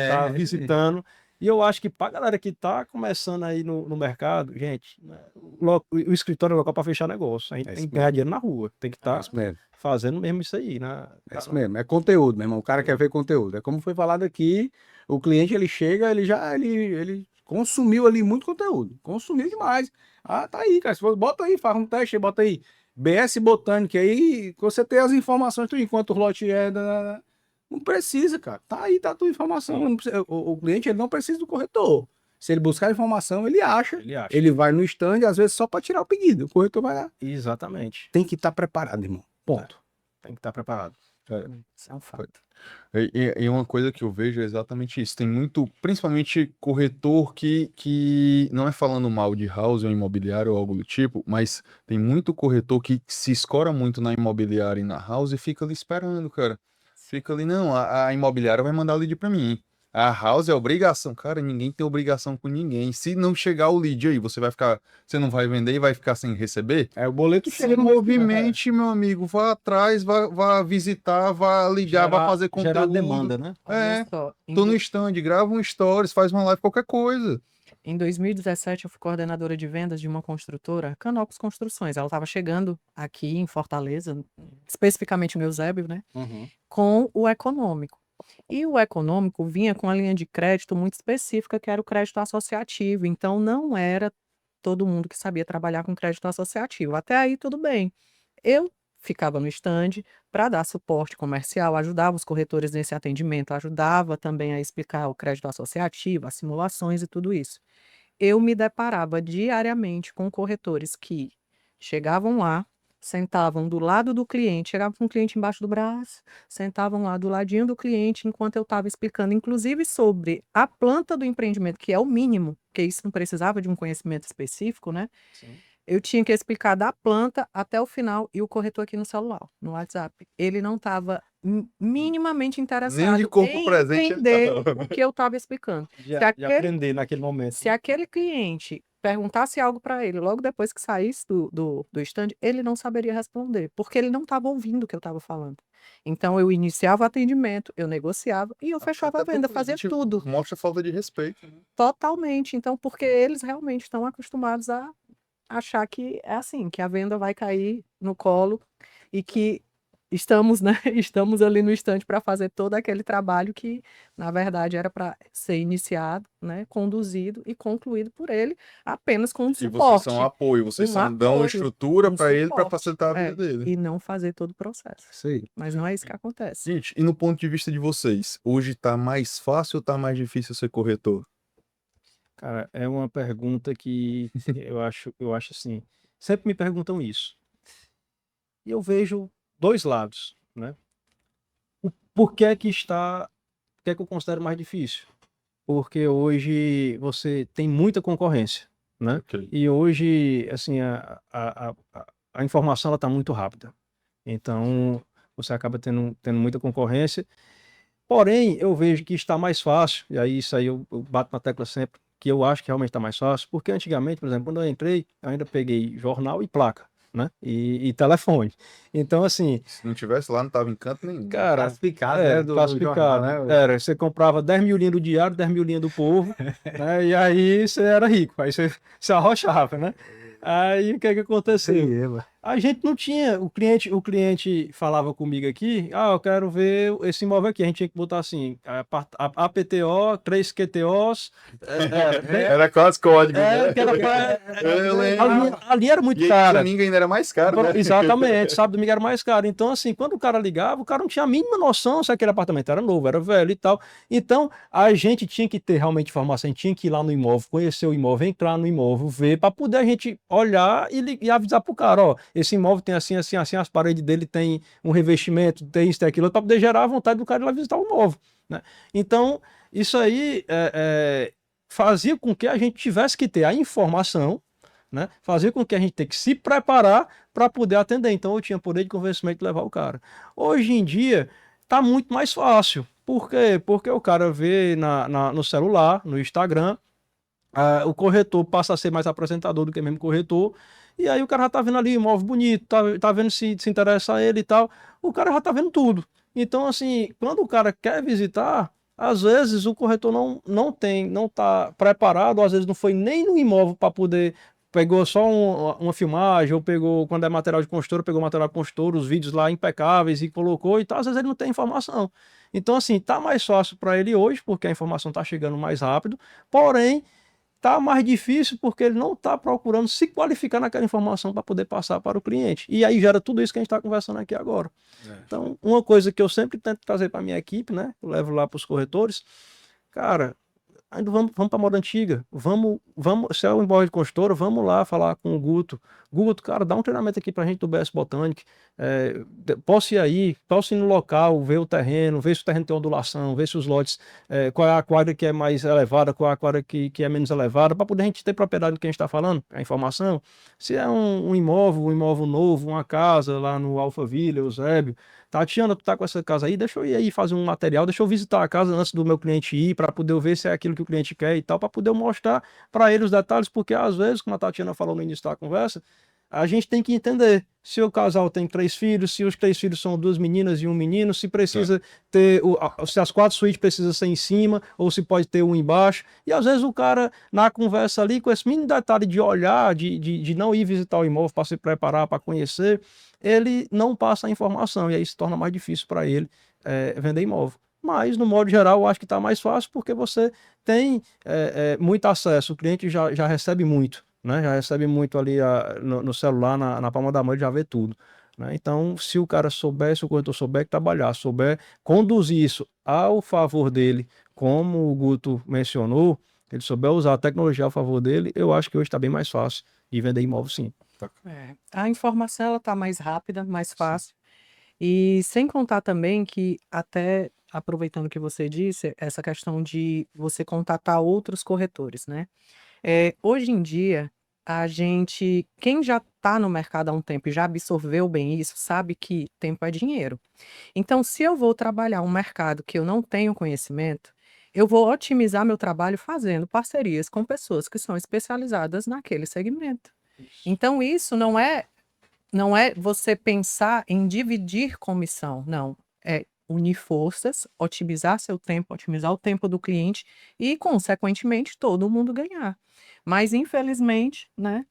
tá visitando. E eu acho que pra galera que tá começando aí no mercado, gente, né, o escritório é local para fechar negócio. A gente É tem isso que ganhar dinheiro na rua, tem que É estar isso mesmo. fazendo mesmo isso aí, né? É isso mesmo. É conteúdo, meu irmão. O cara quer ver conteúdo. É como foi falado aqui, o cliente ele chega, ele consumiu ali muito conteúdo. Consumiu demais. Ah, tá aí, cara. Se for, bota aí, faz um teste, bota aí. BS Botânica aí, você tem as informações, tu, enquanto o lote não precisa, cara. Tá aí, tá a tua informação. Não precisa- o cliente ele não precisa do corretor. Se ele buscar informação, ele acha. Ele acha. Ele vai no stand, às vezes, só para tirar o pedido. O corretor vai lá. Exatamente. Tem que estar preparado, irmão. Ponto. Tem que estar preparado. Isso é um fato. E uma coisa que eu vejo é exatamente isso. Tem muito, principalmente corretor que não é falando mal de house ou imobiliário ou algo do tipo, mas tem muito corretor que se escora muito na imobiliária e na house e fica ali esperando, cara. Fica ali, não, a imobiliária vai mandar o lead pra mim. A house é obrigação. Cara, ninguém tem obrigação com ninguém. Se não chegar o lead aí, você não vai vender e vai ficar sem receber? É, o boleto Se chega. movimente, meu amigo, vá atrás, vá visitar, vá ligar, vá fazer Gerar conteúdo. demanda, né? É, Olha só, tô no stand, grava um stories, faz uma live, qualquer coisa. em 2017, eu fui coordenadora de vendas de uma construtora, Canopus Construções. Ela estava chegando aqui em Fortaleza, especificamente no Eusébio, né? Com o econômico. E o econômico vinha com a linha de crédito muito específica, que era o crédito associativo. Então, não era todo mundo que sabia trabalhar com crédito associativo. Até aí, tudo bem. Eu ficava no stand para dar suporte comercial, ajudava os corretores nesse atendimento, ajudava também a explicar o crédito associativo, as simulações e tudo isso. Eu me deparava diariamente com corretores que chegavam lá, sentavam do lado do cliente, chegavam com o cliente embaixo do braço, sentavam lá do ladinho do cliente enquanto eu estava explicando, inclusive sobre a planta do empreendimento, que é o mínimo, porque isso não precisava de um conhecimento específico, né? Sim. Eu tinha que explicar da planta até o final e o corretor aqui no celular, no WhatsApp. Ele não estava minimamente interessado de corpo em presente ele entender tava. o que eu estava explicando. De Se aquele aprender naquele momento. se aquele cliente perguntasse algo para ele logo depois que saísse do stand, ele não saberia responder, porque ele não estava ouvindo o que eu estava falando. Então, eu iniciava o atendimento, eu negociava e eu fechava a Até venda, porque fazia gente tudo, Mostra falta de respeito, né? totalmente. Então, porque eles realmente estão acostumados a achar que é assim, que a venda vai cair no colo e que estamos, né, estamos ali no estande para fazer todo aquele trabalho que, na verdade, era para ser iniciado, né, conduzido e concluído por ele apenas com um E vocês suporte. são apoio, vocês Um dão apoio, estrutura um para ele para suporte. facilitar a vida dele. E não fazer todo o processo. Isso aí. Mas não é isso que acontece. Gente, e no ponto de vista de vocês, hoje tá mais fácil ou tá mais difícil ser corretor? Cara, é uma pergunta que eu acho assim, sempre me perguntam isso. E eu vejo dois lados, né? Por que é que por que é que eu considero mais difícil? Porque hoje você tem muita concorrência, né? Ok. E hoje, assim, a informação ela tá muito rápida. Então, você acaba tendo muita concorrência. Porém, eu vejo que está mais fácil, e aí isso aí eu bato na tecla sempre, que eu acho que realmente está mais fácil, porque antigamente, por exemplo, quando eu entrei, eu ainda peguei jornal e placa, né? E telefone. Então, assim, Se não tivesse lá, não tava em canto nenhum. cara, Classificado, né? Do classificado. jornal, né? Era, você comprava 10 mil linhas do Diário, 10 mil linhas do Povo, né? E aí você era rico, aí você se arrochava, né? Aí o que é que aconteceu? A gente não tinha, o cliente falava comigo aqui, eu quero ver esse imóvel aqui, a gente tinha que botar assim, APTO, 3 QTOs, Era quase código, né? que era Eu lembro. ali era muito E aí, caro. domingo ainda era mais caro, né? Exatamente, sábado e domingo era mais caro. Então, assim, quando o cara ligava, o cara não tinha a mínima noção se aquele apartamento era novo, era velho e tal. Então, a gente tinha que ter realmente informação, a gente tinha que ir lá no imóvel, conhecer o imóvel, entrar no imóvel, ver, para poder a gente olhar e avisar pro cara, ó, esse imóvel tem assim, assim, assim, as paredes dele tem um revestimento, tem isso, tem aquilo, para poder gerar a vontade do cara ir lá visitar o imóvel, né? Então, isso aí fazia com que a gente tivesse que ter a informação, né? Fazia com que a gente tenha que se preparar para poder atender. Então, eu tinha poder de convencimento de levar o cara. Hoje em dia, tá muito mais fácil. Por quê? Porque o cara vê no celular, no Instagram, o corretor passa a ser mais apresentador do que mesmo corretor, e aí o cara já tá vendo ali imóvel bonito, tá vendo se interessa a ele e tal, o cara já tá vendo tudo. Então, assim, quando o cara quer visitar, às vezes o corretor não tá preparado, às vezes não foi nem no imóvel para poder, pegou só uma filmagem, ou pegou, quando é material de construtora, pegou material de construtora, os vídeos lá impecáveis e colocou e tal, às vezes ele não tem informação. Então, assim, tá mais fácil para ele hoje, porque a informação tá chegando mais rápido, porém, tá mais difícil porque ele não está procurando se qualificar naquela informação para poder passar para o cliente. E aí gera tudo isso que a gente está conversando aqui agora. Então, uma coisa que eu sempre tento trazer para a minha equipe, né? Eu levo lá para os corretores, cara, ainda vamos para a moda antiga. Vamos, se é o imóvel de consultora, vamos lá falar com o Guto. Guto, cara, dá um treinamento aqui para a gente do BS Botanic. Posso ir aí, posso ir no local, ver o terreno, ver se o terreno tem ondulação, ver se os lotes, qual é a quadra que é mais elevada, qual é a quadra que é menos elevada, para poder a gente ter propriedade do que a gente está falando, a informação. Se é um imóvel novo, uma casa lá no Alphaville, Eusébio, Tatiana, tu tá com essa casa aí, deixa eu ir aí fazer um material, deixa eu visitar a casa antes do meu cliente ir, para poder ver se é aquilo que o cliente quer e tal, para poder mostrar para ele os detalhes, porque às vezes, como a Tatiana falou no início da conversa, a gente tem que entender se o casal tem 3 filhos, se os 3 filhos são 2 meninas e um menino, se precisa ter, se as 4 suítes precisam ser em cima, ou se pode ter um embaixo. E às vezes o cara, na conversa ali, com esse mínimo detalhe de olhar, de não ir visitar o imóvel para se preparar, para conhecer, ele não passa a informação, e aí se torna mais difícil para ele vender imóvel. Mas, no modo geral, eu acho que está mais fácil porque você tem muito acesso, o cliente já recebe muito, né? Já recebe muito ali no celular, na palma da mão, ele já vê tudo, né? Então, se o cara souber, se o corretor souber trabalhar, souber conduzir isso ao favor dele, como o Guto mencionou, ele souber usar a tecnologia a favor dele, eu acho que hoje está bem mais fácil de vender imóvel, sim. A informação ela tá mais rápida, mais fácil. E sem contar também que, até aproveitando que você disse, essa questão de você contatar outros corretores, né? Hoje em dia, quem já está no mercado há um tempo e já absorveu bem isso, sabe que tempo é dinheiro. Então, se eu vou trabalhar um mercado que eu não tenho conhecimento, eu vou otimizar meu trabalho fazendo parcerias com pessoas que são especializadas naquele segmento. Então, isso não é você pensar em dividir comissão, não. É unir forças, otimizar seu tempo, otimizar o tempo do cliente e, consequentemente, todo mundo ganhar. Mas, infelizmente, né,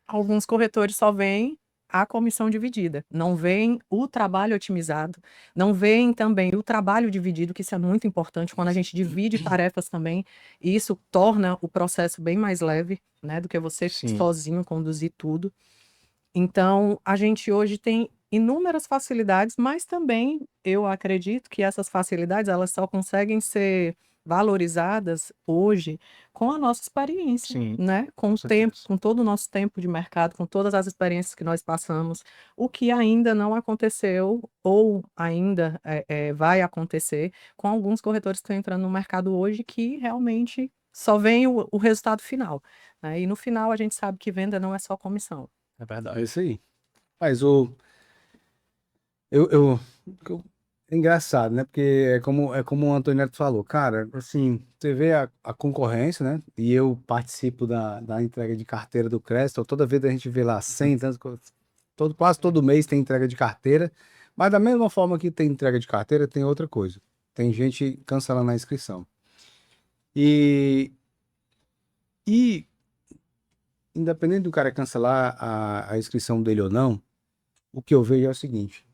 alguns corretores só veem a comissão dividida, não veem o trabalho otimizado, não veem também o trabalho dividido, que isso é muito importante. Quando a gente divide tarefas também, isso torna o processo bem mais leve, né, do que você Sim. sozinho conduzir tudo. Então, a gente hoje tem inúmeras facilidades, mas também eu acredito que essas facilidades elas só conseguem ser valorizadas hoje com a nossa experiência, Sim, né? Com o tempo, certeza. com todo o nosso tempo de mercado, com todas as experiências que nós passamos, o que ainda não aconteceu ou ainda vai acontecer com alguns corretores que estão entrando no mercado hoje que realmente só vem o resultado final, né? E no final a gente sabe que venda não é só comissão. É É verdade. isso aí. Mas é engraçado, né? Porque é como o Antônio Neto falou, cara, assim, você vê a concorrência, né? E eu participo da entrega de carteira do Crestal, toda vez a gente vê lá 100, quase todo mês tem entrega de carteira, mas da mesma forma que tem entrega de carteira, tem outra coisa. Tem gente cancelando a inscrição. E, e independente do cara cancelar a inscrição dele ou não, o que eu vejo é o seguinte: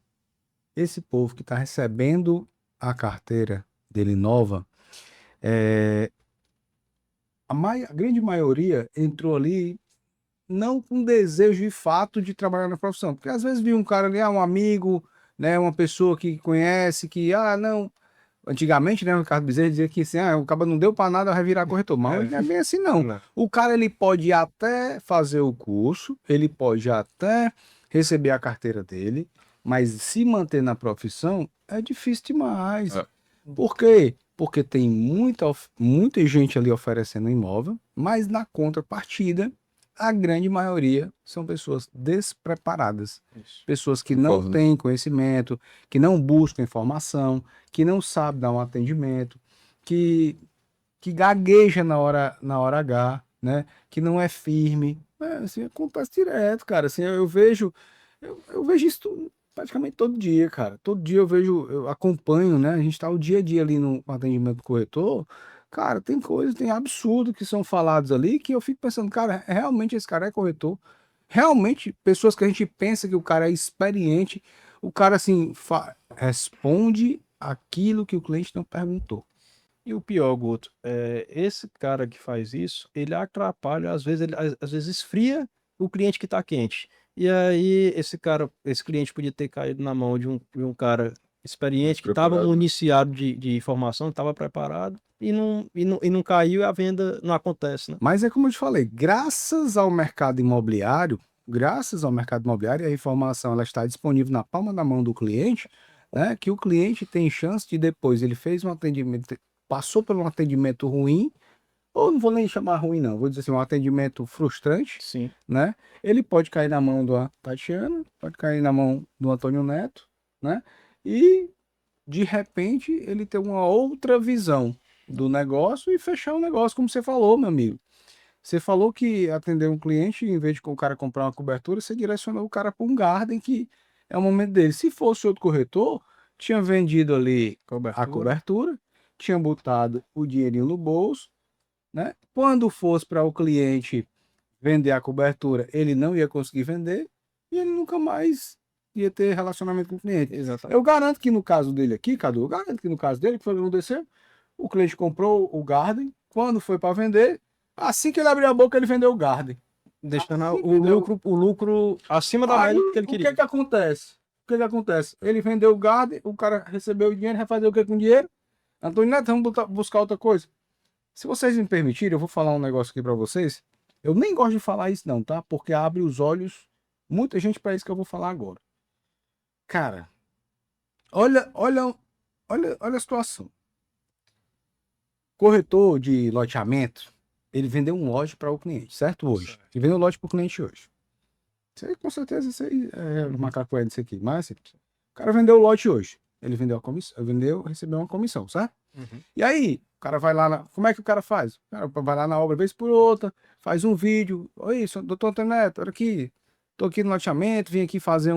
esse povo que está recebendo a carteira dele nova, a grande maioria entrou ali não com desejo de fato de trabalhar na profissão, porque às vezes viu um cara ali, um amigo, né, uma pessoa que conhece, que, não. Antigamente, né, o Ricardo Bezerra dizia que assim, o cara não deu para nada, vai virar corretor. Mas não é bem assim, não. Não. O cara, ele pode até fazer o curso, ele pode até receber a carteira dele, mas se manter na profissão é difícil demais. É. Por quê? Porque tem muita gente ali oferecendo imóvel, mas na contrapartida, a grande maioria são pessoas despreparadas. Isso. Pessoas que não Concordo. têm conhecimento, que não buscam informação, que não sabem dar um atendimento, que gagueja na hora H, né? Que não é firme. Assim, acontece direto, cara. Assim, eu vejo isso praticamente todo dia, cara. Todo dia eu acompanho, né? A gente tá o dia a dia ali no atendimento do corretor. Cara, tem coisas, tem absurdo que são falados ali que eu fico pensando, cara, realmente esse cara é corretor? Realmente, pessoas que a gente pensa que o cara é experiente, o cara, assim, responde aquilo que o cliente não perguntou. E o pior, Guto, esse cara que faz isso, ele atrapalha, às vezes, às vezes esfria o cliente que está quente. E aí, esse cliente podia ter caído na mão de um cara experiente, que estava Preparado. municiado de informação, estava preparado, e não caiu e a venda não acontece, né? Mas é como eu te falei, graças ao mercado imobiliário, a informação ela está disponível na palma da mão do cliente, né? Que o cliente tem chance de depois, ele fez um atendimento, passou por um atendimento ruim, ou não vou nem chamar ruim não, vou dizer assim, um atendimento frustrante, Sim. né? Ele pode cair na mão da Tatiana, pode cair na mão do Antônio Neto, né? E de repente ele ter uma outra visão do negócio e fechar o negócio, como você falou, meu amigo. Você falou que atender um cliente, em vez de o cara comprar uma cobertura, você direcionou o cara para um Garden, que é o momento dele. Se fosse outro corretor, tinha vendido ali a cobertura, tinha botado o dinheirinho no bolso, né? Quando fosse para o cliente vender a cobertura, ele não ia conseguir vender e ele nunca mais ia ter relacionamento com o cliente. Exatamente. Eu garanto que no caso dele aqui, Cadu, eu garanto que no caso dele, que foi o que aconteceu, o cliente comprou o Garden, quando foi para vender, assim que ele abriu a boca, ele vendeu o Garden. Deixando Assim, o lucro acima da Aí, média que ele o queria. que que acontece? O que que acontece? Ele vendeu o Garden, o cara recebeu o dinheiro, vai fazer o que com o dinheiro? Antônio Neto, vamos buscar outra coisa. Se vocês me permitirem, eu vou falar um negócio aqui para vocês. Eu nem gosto de falar isso não, tá? Porque abre os olhos muita gente para isso que eu vou falar agora. Cara, olha a situação. Corretor de loteamento, ele vendeu um lote para o cliente, certo? Hoje. Certo. Ele vendeu um lote para o cliente hoje. Isso aí, com certeza, isso aí é o macaco é disso aqui. Mas, assim, o cara vendeu o lote hoje. Ele vendeu a comissão, recebeu uma comissão, certo? Uhum. E aí, o cara vai lá como é que o cara faz? O cara vai lá na obra, vez por outra, faz um vídeo. Oi, doutor Antônio Neto, olha aqui. Tô aqui no loteamento, vim aqui fazer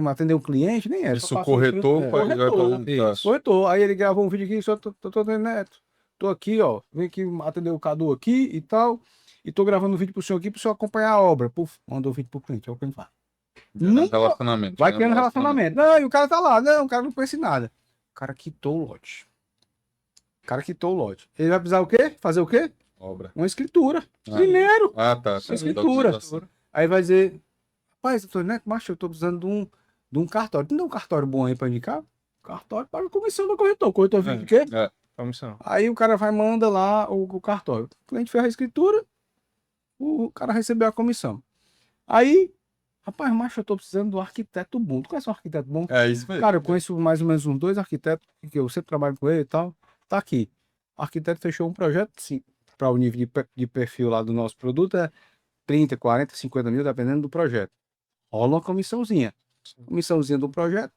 atender um cliente, nem é. Isso, só o faço um corretor vídeo- vai corretor. falando. Tá. Isso. Corretor. Aí ele gravou um vídeo aqui, só doutor Antônio Neto. Tô aqui, ó. Vim aqui atender o Cadu aqui e tal. E tô gravando um vídeo pro senhor aqui, pro senhor acompanhar a obra. Puf, mandou o vídeo pro cliente. É o que ele faz. Nunca Relacionamento. vai né? criando relacionamento. Não, e o cara tá lá. Não, o cara não conhece nada. O cara quitou o lote. Ele vai precisar o quê? Fazer o quê? Obra. Uma escritura. Ah. Primeiro. Ah, tá. Tá. Escritura. Documentação. Aí vai dizer, rapaz, Antônio Neto, macho, eu tô precisando de um cartório. Não tem um cartório bom aí pra indicar? Cartório paga a comissão do corretor. O corretor fica de quê? É. Comissão. Aí o cara vai manda lá o cartório. O cliente fez a escritura, o cara recebeu a comissão. Aí, rapaz, macho, eu tô precisando do arquiteto bom. Tu conhece um arquiteto bom? É isso mesmo. Cara, eu conheço mais ou menos uns 2 arquitetos, que eu sempre trabalho com ele e tal. Tá aqui. O arquiteto fechou um projeto, sim, para o nível de perfil lá do nosso produto, é 30, 40, 50 mil, dependendo do projeto. Rola uma comissãozinha. Comissãozinha do projeto,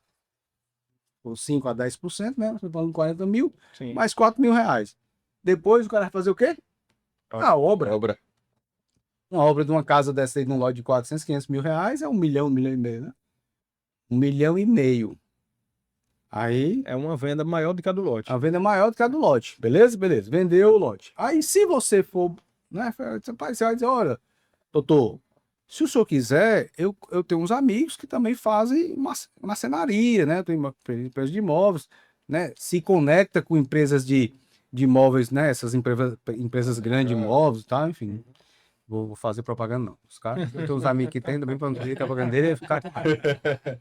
por 5 a 10%, né? Você falando 40 mil, Sim. mais 4 mil reais. Depois o cara vai fazer o quê? A obra. Obra. Uma obra de uma casa dessa aí, num lote de 400, 500 mil reais, é 1 milhão, 1 milhão e meio, né? 1 milhão e meio. Aí, É uma venda maior do que a do lote. a venda é maior do que a do lote. Beleza? Beleza. Vendeu o lote. Aí, se você for, né? Você vai dizer, olha, doutor, se o senhor quiser, eu tenho uns amigos que também fazem marcenaria, né? Tem uma empresa de imóveis, né? Se conecta com empresas de imóveis, né? Essas empresas grandes de imóveis, tá? Enfim. Vou fazer propaganda, não. Os caras, eu tenho uns amigos que tem também para não dizer que a propaganda dele é ficar.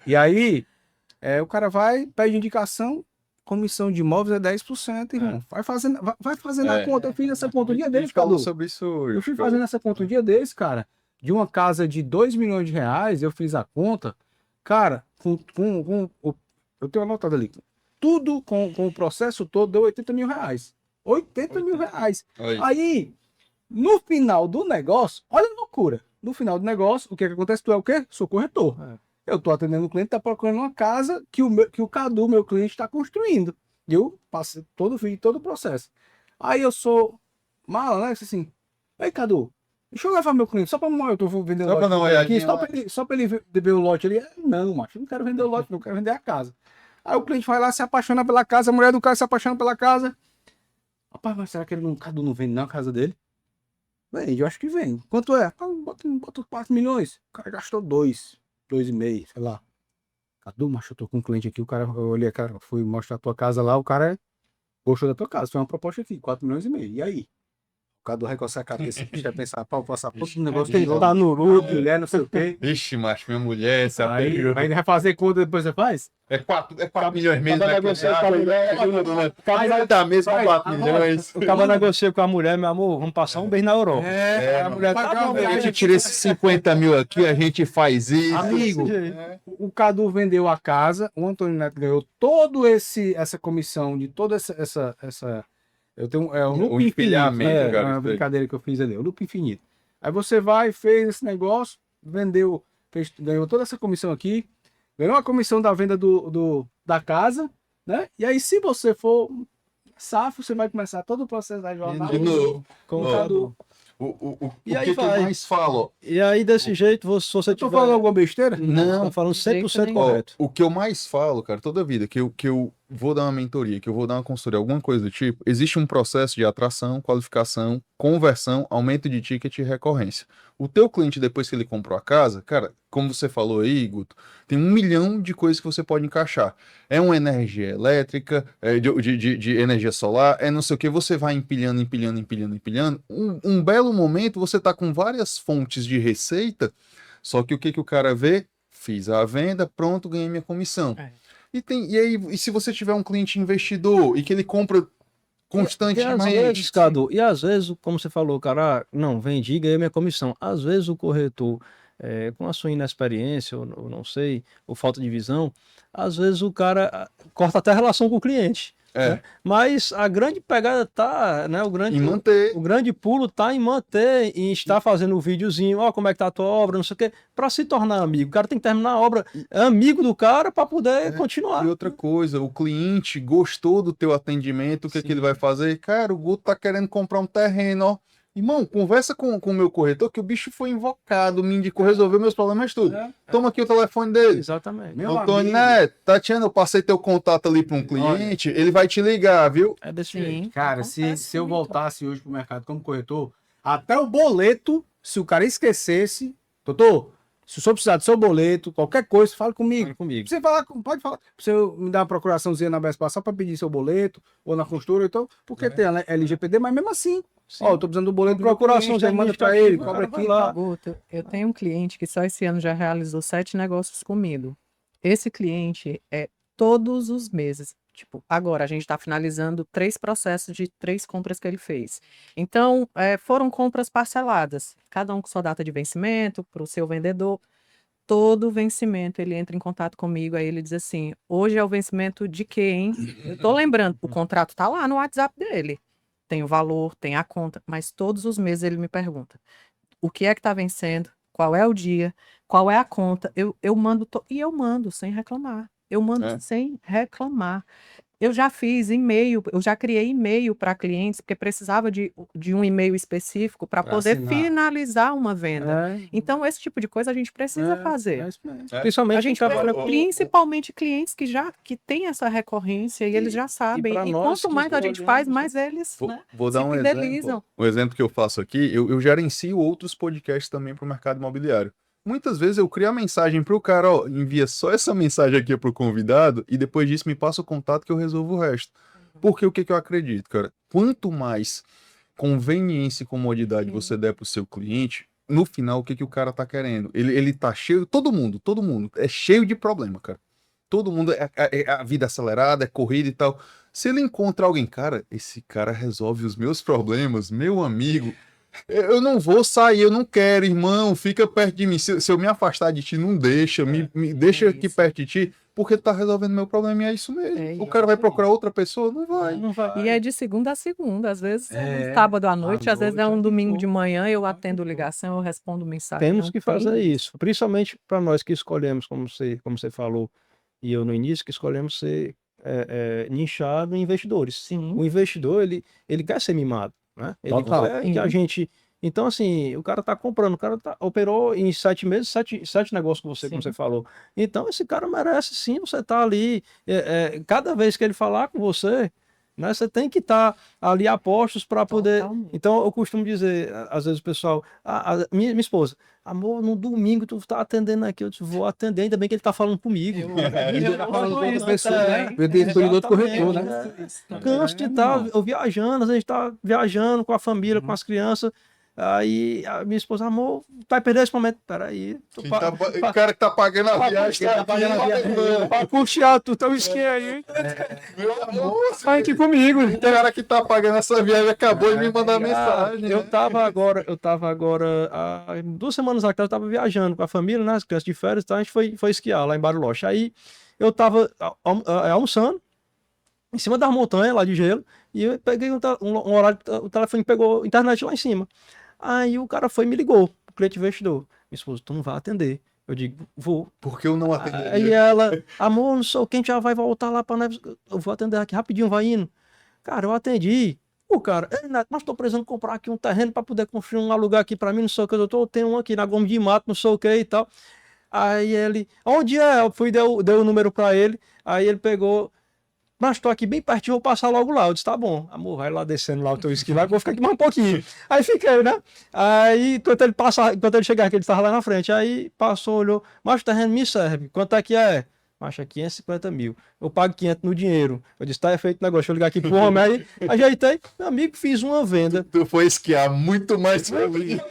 E aí, o cara vai, pede indicação, comissão de imóveis é 10%, irmão. Vai fazendo a conta. Eu fiz essa conta um dia A desse, gente falou Cadu. sobre isso hoje. Eu fui fazendo essa conta um dia desse, cara. de uma casa de 2 milhões de reais, eu fiz a conta, cara, eu tenho anotado ali, tudo com o processo todo deu 80 mil reais. 80 mil reais. Aí, no final do negócio, olha a loucura. No final do negócio, o que acontece? Tu é o quê? Sou corretor. Eu tô atendendo o cliente, tá procurando uma casa que o Cadu, meu cliente, está construindo. E eu passei todo o processo. Aí eu sou mala, né? Assim, ei, Cadu, deixa eu levar meu cliente, só pra eu tô vendendo Só pra lote dar uma aqui, olhadinha lá. só pra ele ver o lote ali. Não, macho, eu não quero vender o lote, não, eu quero vender a casa. Aí o cliente vai lá, se apaixona pela casa, a mulher do cara se apaixona pela casa. Rapaz, mas será que Cadu não vende não a casa dele? Vende, eu acho que vende. Quanto é? Ah, bota 4 milhões. O cara gastou 2,5, sei lá. Cadu, macho, eu tô com um cliente aqui, o cara, eu olhei, cara, fui mostrar a tua casa lá, o cara gostou da tua casa, foi uma proposta aqui, 4 milhões e meio. E aí? O Cadu vai coçar a cabeça, bicho, vai pensar, pau, passar todo o negócio Tem que tá no lucro. mulher, não sei o quê. Ixi, macho, minha mulher, se Aí, apegou. vai refazer conta, depois você faz? É 4 milhões mesmo. Acaba negociando com a mulher. Sai da mesa com 4 milhões. O cara negocia com a mulher, meu amor, vamos passar um mês na Europa. A mulher tá bom, A gente tira esses 50 mil aqui, a gente faz isso. Amigo, o Cadu vendeu a casa, o Antônio Neto ganhou essa comissão de toda essa eu tenho um loop infinito, empilhamento, cara, uma isso aí. brincadeira que eu fiz ali, o loop infinito. Aí você vai, fez esse negócio, vendeu, ganhou toda essa comissão aqui, ganhou a comissão da venda da casa, né? E aí se você for safo, você vai começar todo o processo da jornada De novo. com o Ó, Cadu. O E aí que eu vai. mais falo? E aí, desse jeito, se você Eu tô tiver... falando alguma besteira? Não, tá falando jeito 100% nenhum. Ó, correto. o que eu mais falo, cara, toda vida que eu vou dar uma mentoria, que eu vou dar uma consultoria, alguma coisa do tipo, existe um processo de atração, qualificação, conversão, aumento de ticket e recorrência. O teu cliente, depois que ele comprou a casa, cara, como você falou aí, Guto, tem 1 milhão de coisas que você pode encaixar. É uma energia elétrica, de energia solar, é não sei o que, você vai empilhando. Um belo momento, você tá com várias fontes de receita, só que o que o cara vê? Fiz a venda, pronto, ganhei minha comissão. É. E se você tiver um cliente investidor e que ele compra E às constantemente. vezes, Cadu, e às vezes, como você falou, cara, não, vendi e ganhei minha comissão. Às vezes o corretor, com a sua inexperiência, ou não sei, ou falta de visão, às vezes o cara corta até a relação com o cliente. É. Né? Mas a grande pegada tá, né? Em manter. O grande pulo tá em manter, em estar fazendo o videozinho, ó, como é que tá a tua obra, não sei o quê, para se tornar amigo. O cara tem que terminar a obra amigo do cara para poder continuar. E outra coisa, o cliente gostou do teu atendimento, o que que ele vai fazer? Cara, o Guto tá querendo comprar um terreno, ó. Irmão, conversa com o meu corretor que o bicho foi invocado, me indicou, resolveu meus problemas tudo. Toma aqui o telefone dele. Exatamente. Meu Antônio amigo. Neto, Tatiana, eu passei teu contato ali para um cliente, ele vai te ligar, viu? É desse Sim. jeito. Cara, Acontece se eu muito. voltasse hoje pro mercado como corretor, até o boleto, se o cara esquecesse, doutor, se o senhor precisar do seu boleto, qualquer coisa, fala comigo. Fala comigo. Você pode falar. Você me dá uma procuraçãozinha na Bespa só para pedir seu boleto, ou na construtora, então, porque tem a LGPD, mas mesmo assim, ó, eu tô precisando do boleto, procuraçãozinha, manda para ele, cobra aqui lá. Guto, eu tenho um cliente que só esse ano já realizou 7 negócios comigo. Esse cliente é todos os meses. Tipo, agora a gente está finalizando 3 processos de 3 compras que ele fez. Então, foram compras parceladas, cada um com sua data de vencimento, para o seu vendedor. Todo vencimento ele entra em contato comigo, aí ele diz assim: hoje é o vencimento de quê, hein? Eu tô lembrando, o contrato tá lá no WhatsApp dele. Tem o valor, tem a conta, mas todos os meses ele me pergunta: o que é que tá vencendo? Qual é o dia? Qual é a conta? Eu mando, e eu mando sem reclamar. Eu mando É. sem reclamar. Eu já fiz e-mail, eu já criei e-mail para clientes, porque precisava de um e-mail específico para Pra poder assinar. finalizar uma venda. É, Então, esse tipo de coisa a gente precisa fazer. isso mesmo. Principalmente A gente quem trabalha precisa, principalmente clientes que têm essa recorrência e eles já sabem. pra E nós quanto que mais a gente trabalhamos, faz, mais eles, né, Vou dar se um fidelizam. exemplo. Um exemplo que eu faço aqui, eu gerencio outros podcasts também para o mercado imobiliário. Muitas vezes eu crio a mensagem para o cara, ó, envia só essa mensagem aqui para o convidado e depois disso me passa o contato que eu resolvo o resto. Porque o que eu acredito, cara? Quanto mais conveniência e comodidade você der para o seu cliente, no final, o que o cara tá querendo? Ele tá cheio, todo mundo é cheio de problema, cara. Todo mundo é a vida acelerada, é corrida e tal. Se ele encontra alguém, cara, esse cara resolve os meus problemas, meu amigo, Eu não vou sair, eu não quero, irmão, fica perto de mim. Se eu me afastar de ti, não deixa, me deixa aqui isso. perto de ti, porque tu tá resolvendo meu problema e é isso mesmo. É O cara vai isso aí. procurar outra pessoa? Não vai. Não vai. E é de segunda a segunda, às vezes é um É, sábado à à noite, às vezes é noite, um onde domingo for. de manhã, eu Onde atendo for. ligação, eu respondo mensagem. Temos Não que tem fazer isso. isso, principalmente para nós que escolhemos, como você falou, e eu no início, que escolhemos ser nichado em investidores. Sim, O investidor, ele quer ser mimado, né? Ele Total. quer que a sim, gente. Então, assim, o cara tá comprando, o cara operou em 7 meses, sete negócios com você, como você sim. falou. Então, esse cara merece sim, você tá ali. Cada vez que ele falar com você, né, você tem que estar ali a postos para poder. Totalmente. Então, eu costumo dizer, às vezes, o pessoal, minha esposa, amor, no domingo tu tá atendendo aqui, eu disse, vou atender, ainda bem que ele tá falando comigo. Ele tá falando com outra isso pessoa, né? também. Eu dei escolhido outro corretor, Exatamente, né? Isso também. Canso de É, estar irmão. eu viajando, às vezes tá viajando com a família, com Uhum. as crianças. Aí a minha esposa, amor, vai perder esse momento. Peraí, O cara que tá pagando a viagem Ele tá tá aqui, pagando a viagem dele. pra puxar, tu tá um esquema aí. Meu amor, Vai aqui comigo. o cara que tá pagando essa viagem acabou de me mandar mensagem. Eu Né? tava agora, há 2 semanas atrás, eu tava viajando com a família, né? As crianças de férias, então a gente foi esquiar lá em Bariloche. Aí eu tava almoçando em cima das montanhas lá de gelo, e eu peguei um horário, o telefone pegou internet lá em cima. Aí o cara foi e me ligou, o cliente investidor. Minha esposa, tu não vai atender. Eu digo, vou. Porque eu não Aí atenderia. ela, amor, não sei o que, a gente já vai voltar lá pra Neves. Eu vou atender aqui rapidinho, vai indo. Cara, eu atendi. O cara, Neto, mas tô precisando comprar aqui um terreno pra poder construir um alugar aqui pra mim, não sei o que, eu tenho um aqui na Gomes de Mato, não sei o que e tal. Aí ele, onde é? Eu fui, deu o número pra ele, aí ele pegou. Mas tô aqui bem pertinho, vou passar logo lá. Eu disse, tá bom, amor, vai lá descendo lá o teu esqui lá, que eu vou ficar aqui mais um pouquinho. Aí fiquei, né? Aí, enquanto ele chegar aqui, ele estava lá na frente. Aí passou, olhou, mas o terreno me serve. Quanto é que é? Macho, é 550 mil. Eu pago 500 no dinheiro. Eu disse, tá, é feito o negócio. Deixa eu ligar aqui pro homem. Aí, ajeitei. Meu amigo, fiz uma venda. Tu foi esquiar muito mais feliz.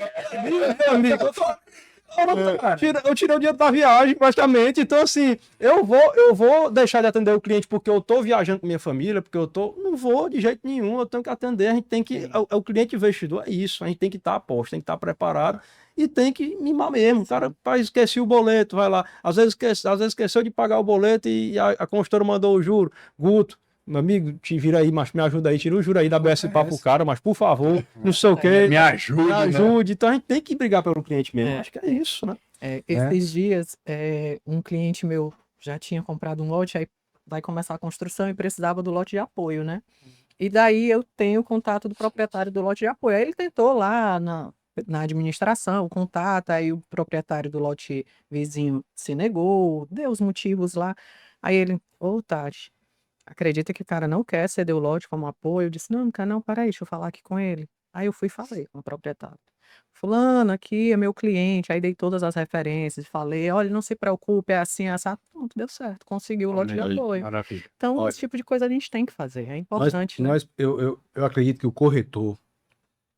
Meu amigo, eu tirei o dinheiro da viagem, praticamente. Então, assim, eu vou deixar de atender o cliente porque eu tô viajando com minha família, porque eu tô. Não vou de jeito nenhum, eu tenho que atender. A gente tem que. O cliente investidor é isso. A gente tem que estar a posto, tem que estar preparado e tem que mimar mesmo. O cara esqueci o boleto, vai lá. Às vezes esqueceu de pagar o boleto e a consultora mandou o juro. Guto. Meu amigo, te vira aí, mas me ajuda aí, tira o juro aí da BSPA pro cara, mas por favor, não sei o quê. Me ajude, Me né? ajude. Então a gente tem que brigar pelo cliente mesmo. É. Acho que é isso, né? Esses dias, um cliente meu já tinha comprado um lote, aí vai começar a construção e precisava do lote de apoio, né? E daí eu tenho o contato do proprietário do lote de apoio. Aí ele tentou lá na administração, o contato, aí o proprietário do lote vizinho se negou, deu os motivos lá. Aí ele, ô Tati, acredita que o cara não quer ceder o lote como apoio? Eu disse, não quer não, peraí, deixa eu falar aqui com ele. Aí eu fui e falei com o proprietário. Fulano aqui é meu cliente, aí dei todas as referências, falei, olha, não se preocupe, é assim, é assim, pronto, deu certo, conseguiu o lote de apoio. Maravilha. Então, Olha, esse tipo de coisa a gente tem que fazer, é nós, importante, né? eu acredito que o corretor,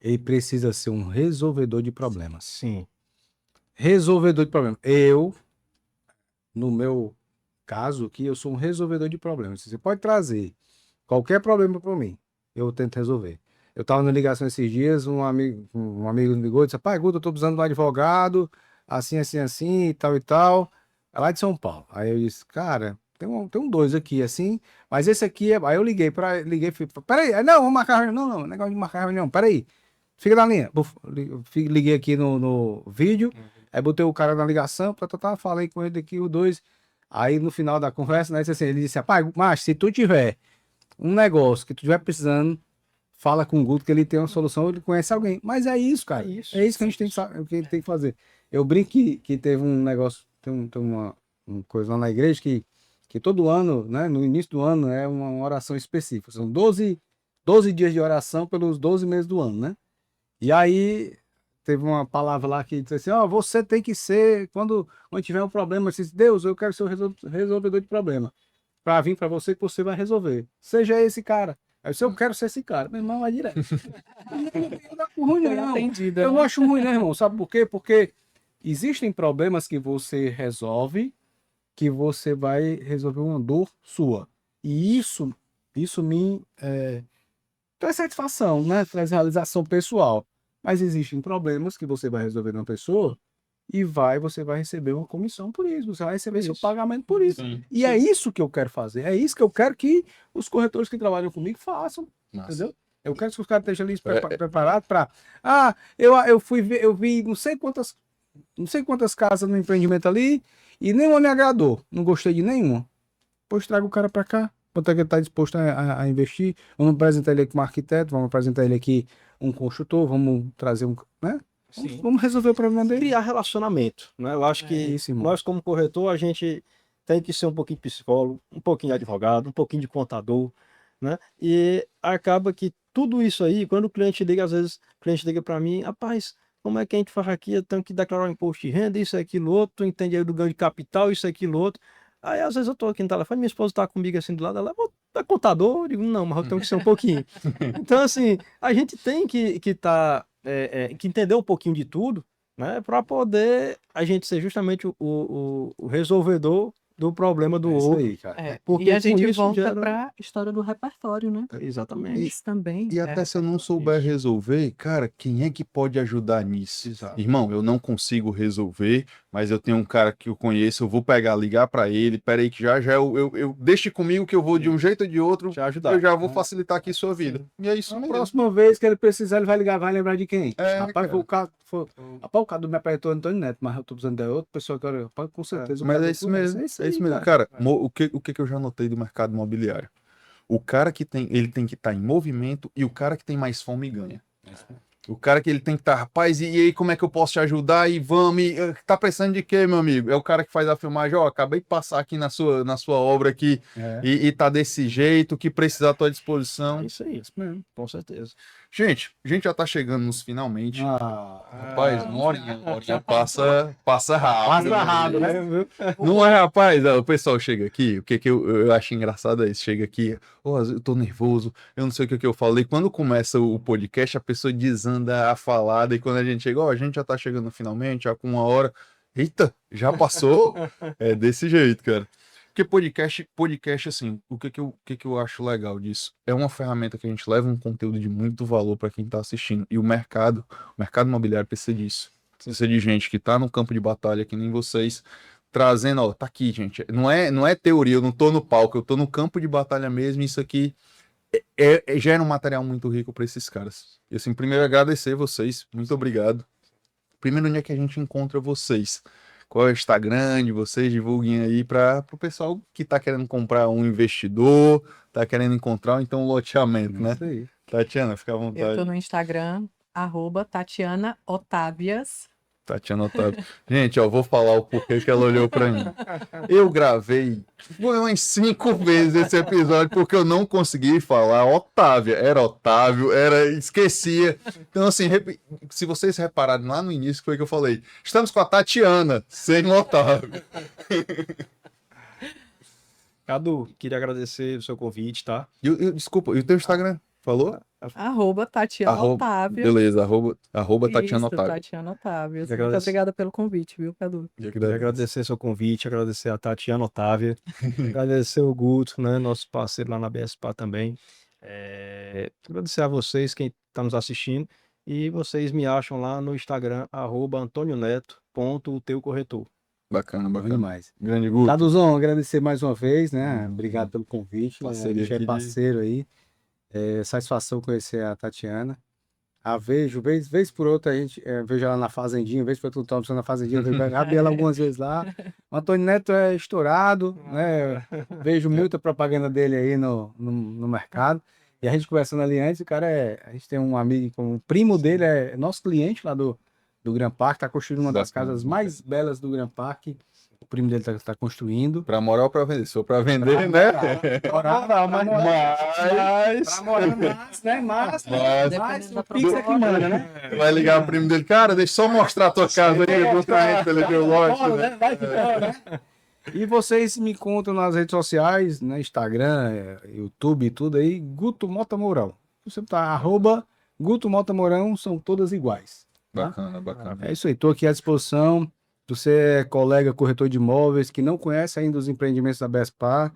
ele precisa ser um resolvedor de problemas. Sim. Resolvedor de problemas. Eu, no meu caso aqui, eu sou um resolvedor de problemas. Você pode trazer qualquer problema para mim, eu tento resolver. Eu estava na ligação esses dias, um amigo me ligou e disse, pai, Guto, eu tô precisando de um advogado, assim, assim, assim, e tal, é lá de São Paulo. Aí eu disse, cara, tem um dois aqui, assim, mas esse aqui é... Aí eu falei, peraí, não, vamos marcar reunião, não, negócio de marcar reunião, peraí, fica na linha. Liguei aqui no vídeo, aí botei o cara na ligação, falei com ele aqui, os dois, aí no final da conversa, né, ele disse, pai, mas se tu tiver um negócio que tu estiver precisando, fala com o Guto que ele tem uma solução, ele conhece alguém. Mas é isso, cara. É isso. É isso que a gente tem que fazer. Eu brinco que teve um negócio, tem uma coisa lá na igreja que todo ano, né, no início do ano, é uma oração específica. São 12 dias de oração pelos 12 meses do ano, né? E aí teve uma palavra lá que disse assim, ó, você tem que ser, quando tiver um problema, você diz, Deus, eu quero ser o resolvedor de problema. Para vir para você que você vai resolver. Seja esse cara. Aí se eu quero ser esse cara, meu irmão, vai direto. Eu não acho ruim, Foi não. atendida, Eu né? não acho ruim, né, irmão? Sabe por quê? Porque existem problemas que você resolve, que você vai resolver uma dor sua. E isso me traz satisfação, né? Traz realização pessoal. Mas existem problemas que você vai resolver numa pessoa e você vai receber uma comissão por isso, você vai receber seu pagamento por isso. Sim. E é isso que eu quero fazer, é isso que eu quero que os corretores que trabalham comigo façam, Massa. entendeu? Eu quero que os caras estejam ali preparados para. Ah, eu fui ver, eu vi não sei quantas casas no empreendimento ali e nenhuma me agradou, não gostei de nenhuma. Pois traga o cara para cá, quanto é que ele está disposto a investir. Vamos apresentar ele aqui como arquiteto, vamos apresentar ele aqui um construtor, vamos trazer um, né? Sim. Vamos resolver o problema dele. Criar relacionamento, né? Eu acho que isso, irmão. nós, como corretor, a gente tem que ser um pouquinho psicólogo, um pouquinho de advogado, um pouquinho de contador, né? E acaba que tudo isso aí, quando o cliente liga, às vezes o cliente liga para mim, rapaz, como é que a gente faz aqui? Eu tenho que declarar o imposto de renda, isso, aquilo, outro, tu entende aí do ganho de capital, isso, aquilo, outro. Aí, às vezes, eu tô aqui no telefone, minha esposa tá comigo assim do lado, ela é contador? Eu digo, não, mas eu tenho que ser um pouquinho. Então, assim, a gente tem que entender um pouquinho de tudo, né, para poder a gente ser justamente o resolvedor do problema do Isso outro. aí, cara. Porque E a com gente isso volta gera- para a história do repertório, né? Exatamente. Isso também. E até se eu não souber resolver, cara, quem é que pode ajudar nisso? Exato. Irmão, eu não consigo resolver, mas eu tenho um cara que eu conheço, eu vou pegar, ligar pra ele, peraí que já eu deixe comigo que eu vou de um jeito ou de outro, Já ajudar. eu já vou facilitar aqui sua vida. E é isso Na mesmo. próxima vez que ele precisar, ele vai ligar, vai lembrar de quem? É, Rapaz, cara. rapaz, o cara do me apresentou Antônio Neto, mas eu tô precisando de outra pessoa que eu, rapaz, com certeza. o Mas cara é do isso conhece. mesmo, isso é isso aí, mesmo. Cara, o que que eu já notei do mercado imobiliário? O cara que tem, ele tem que estar em movimento e o cara que tem mais fome ganha. O cara que ele tem que estar, rapaz, e aí como é que eu posso te ajudar? E vamos, tá precisando de quê, meu amigo? É o cara que faz a filmagem, ó, acabei de passar aqui na sua obra aqui É. e tá desse jeito, que precisar à tua É disposição. isso aí, Isso mesmo. com certeza. Gente, a gente já tá chegando nos finalmente. Ah, Rapaz, uma horinha passa rápido. passa rápido, né? Não é, rapaz, ó, o pessoal chega aqui, o que que eu acho engraçado é isso, chega aqui, ó, eu tô nervoso, eu não sei o que que eu falei, quando começa o podcast, a pessoa desanda a falada, e quando a gente chega, ó, a gente já tá chegando finalmente, já com uma hora, eita, já passou, é desse jeito, cara. Porque podcast, assim, o que que eu acho legal disso? É uma ferramenta que a gente leva um conteúdo de muito valor para quem tá assistindo, e o mercado imobiliário precisa disso. Precisa de gente que tá no campo de batalha, que nem vocês, trazendo, ó, tá aqui, gente. Não é teoria, eu não tô no palco, eu tô no campo de batalha mesmo. Isso aqui gera um material muito rico para esses caras. E assim, primeiro agradecer vocês, muito obrigado. Primeiro, onde é que a gente encontra vocês? Qual é o Instagram de vocês? Divulguem aí para o pessoal que tá querendo comprar um investidor, tá querendo encontrar então um loteamento, né? Isso aí. Tatiana, fica à Eu tô vontade. no Instagram, @Tatiana Otávias. Tatiana Otávio. Gente, ó, vou falar o porquê que ela olhou pra mim. Eu gravei foi umas 5 vezes esse episódio porque eu não consegui falar Otávia. Era Otávio, esquecia. Então, assim, se vocês repararem lá no início, foi que eu falei: estamos com a Tatiana, sem o Otávio. Cadu, queria agradecer o seu convite, tá? Desculpa, e o teu Instagram? Falou? @Tatiana Arroba- Otávias. Beleza, arroba Tatiana Isso, Otávio. Tatiana Otávias. Eu Muito agradeço. obrigada pelo convite, viu, Cadu? Queria agradecer seu convite, agradecer a Tatiana Otávia, agradecer o Guto, né, nosso parceiro lá na BSPA também. Agradecer a vocês, quem está nos assistindo, e vocês me acham lá no Instagram, @antonioneto.oteucorretor. Bacana, Bom bacana. demais. Grande Guto. Caduzão, agradecer mais uma vez, né? Obrigado pelo convite. Parceria A gente aqui é de- parceiro aí. Satisfação conhecer a Tatiana. Vez por outra, a gente vejo ela na Fazendinha, vez por outra, o Thompson na Fazendinha, já vi ela algumas vezes lá. O Antônio Neto é estourado, né? Vejo muita propaganda dele aí no mercado. E a gente conversando ali antes, a gente tem um amigo, o primo dele é nosso cliente lá do Gran Park, tá construindo uma das Bacana, casas bacana. mais belas do Gran Park. O primo dele tá construindo. Pra morar ou pra vender? Se for pra vender, né? Moral, mas Mas. pra morar mais, né? Mas Dependendo da o Pix é que manda, né? Vai ligar o primo dele, cara, deixa eu só mostrar a tua casa aí, pra ele ver o lote. Fora, Né? né? Vai que fora, né? E vocês me encontram nas redes sociais, né? Instagram, YouTube e tudo aí, Guto Mota Mourão. Você tá, @Guto Mota Mourão, são todas iguais. Bacana, bacana. É isso aí, tô aqui à disposição. Se você é colega corretor de imóveis que não conhece ainda os empreendimentos da BSPA,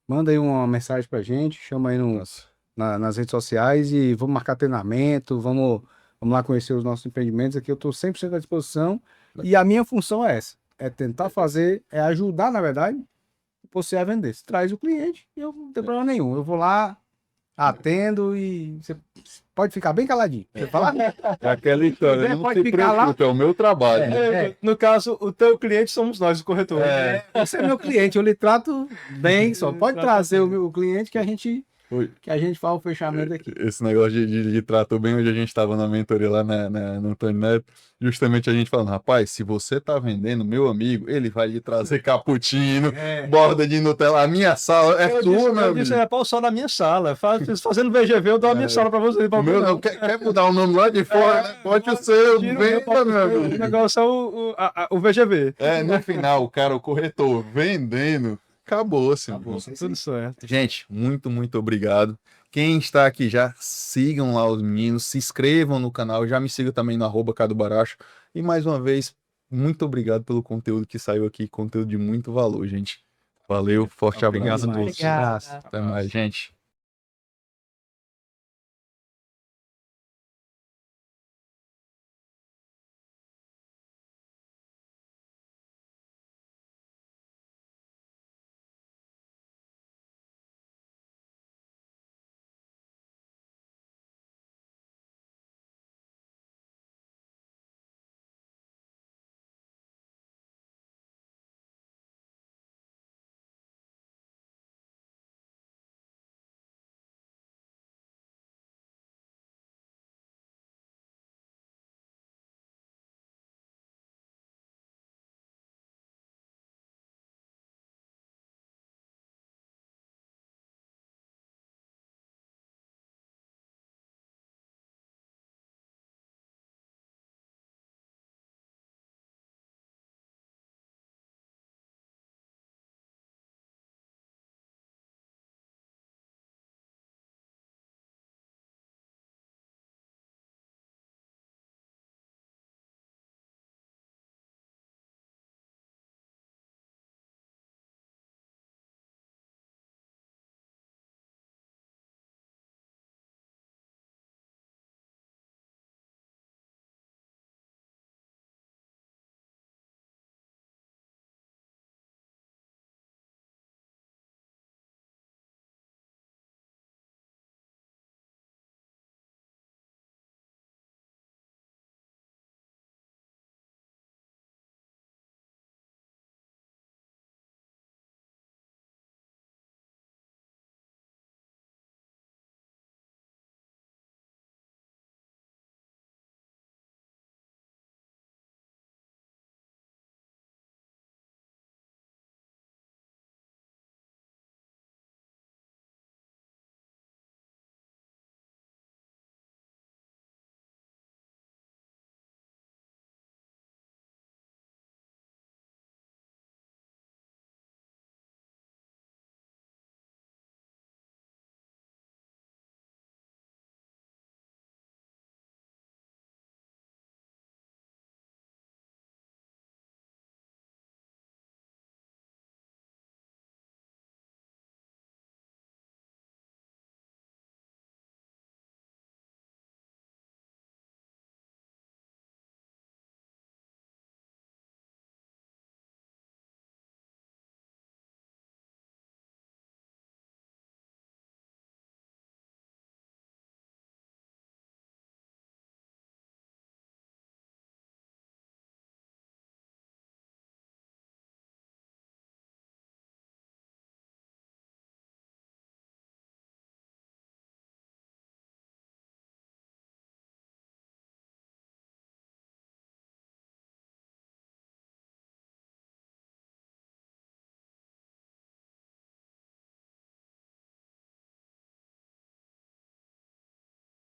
manda aí uma mensagem pra gente, chama aí no Nossa. nas redes sociais e vamos marcar treinamento, vamos lá conhecer os nossos empreendimentos aqui. Eu estou 100% à disposição e a minha função é essa, é tentar fazer, é ajudar, na verdade, você a vender. Você traz o cliente e eu não tenho problema nenhum. Eu vou lá, atendo e você pode ficar bem caladinho. Você fala, É aquela história, não pode se ficar lá. preocupe, é o meu trabalho. No caso, o teu cliente somos nós, o corretor. você é meu cliente, eu lhe trato bem, só pode trazer o cliente que a gente faz o fechamento aqui. Esse negócio de tratou bem, hoje a gente estava na mentoria lá no Antônio Neto, justamente a gente falando, rapaz, se você tá vendendo, meu amigo, ele vai lhe trazer cappuccino, borda de Nutella, a minha sala é tua, meu Eu disse, amigo. Paulo, só na minha sala. Fazendo VGV, eu dou a minha sala pra você. O meu não, quer mudar o nome lá de fora, né? Pode o seu, venda, meu amigo. O negócio é o VGV. No final, o cara, o corretor, vendendo, acabou-se. Tudo certo. Gente, muito, muito obrigado. Quem está aqui já, sigam lá os meninos, se inscrevam no canal, já me sigam também no @cadobaracho. E mais uma vez, muito obrigado pelo conteúdo que saiu aqui, conteúdo de muito valor, gente. Valeu, forte Obrigado abraço. a todos. Obrigada. Até mais, gente.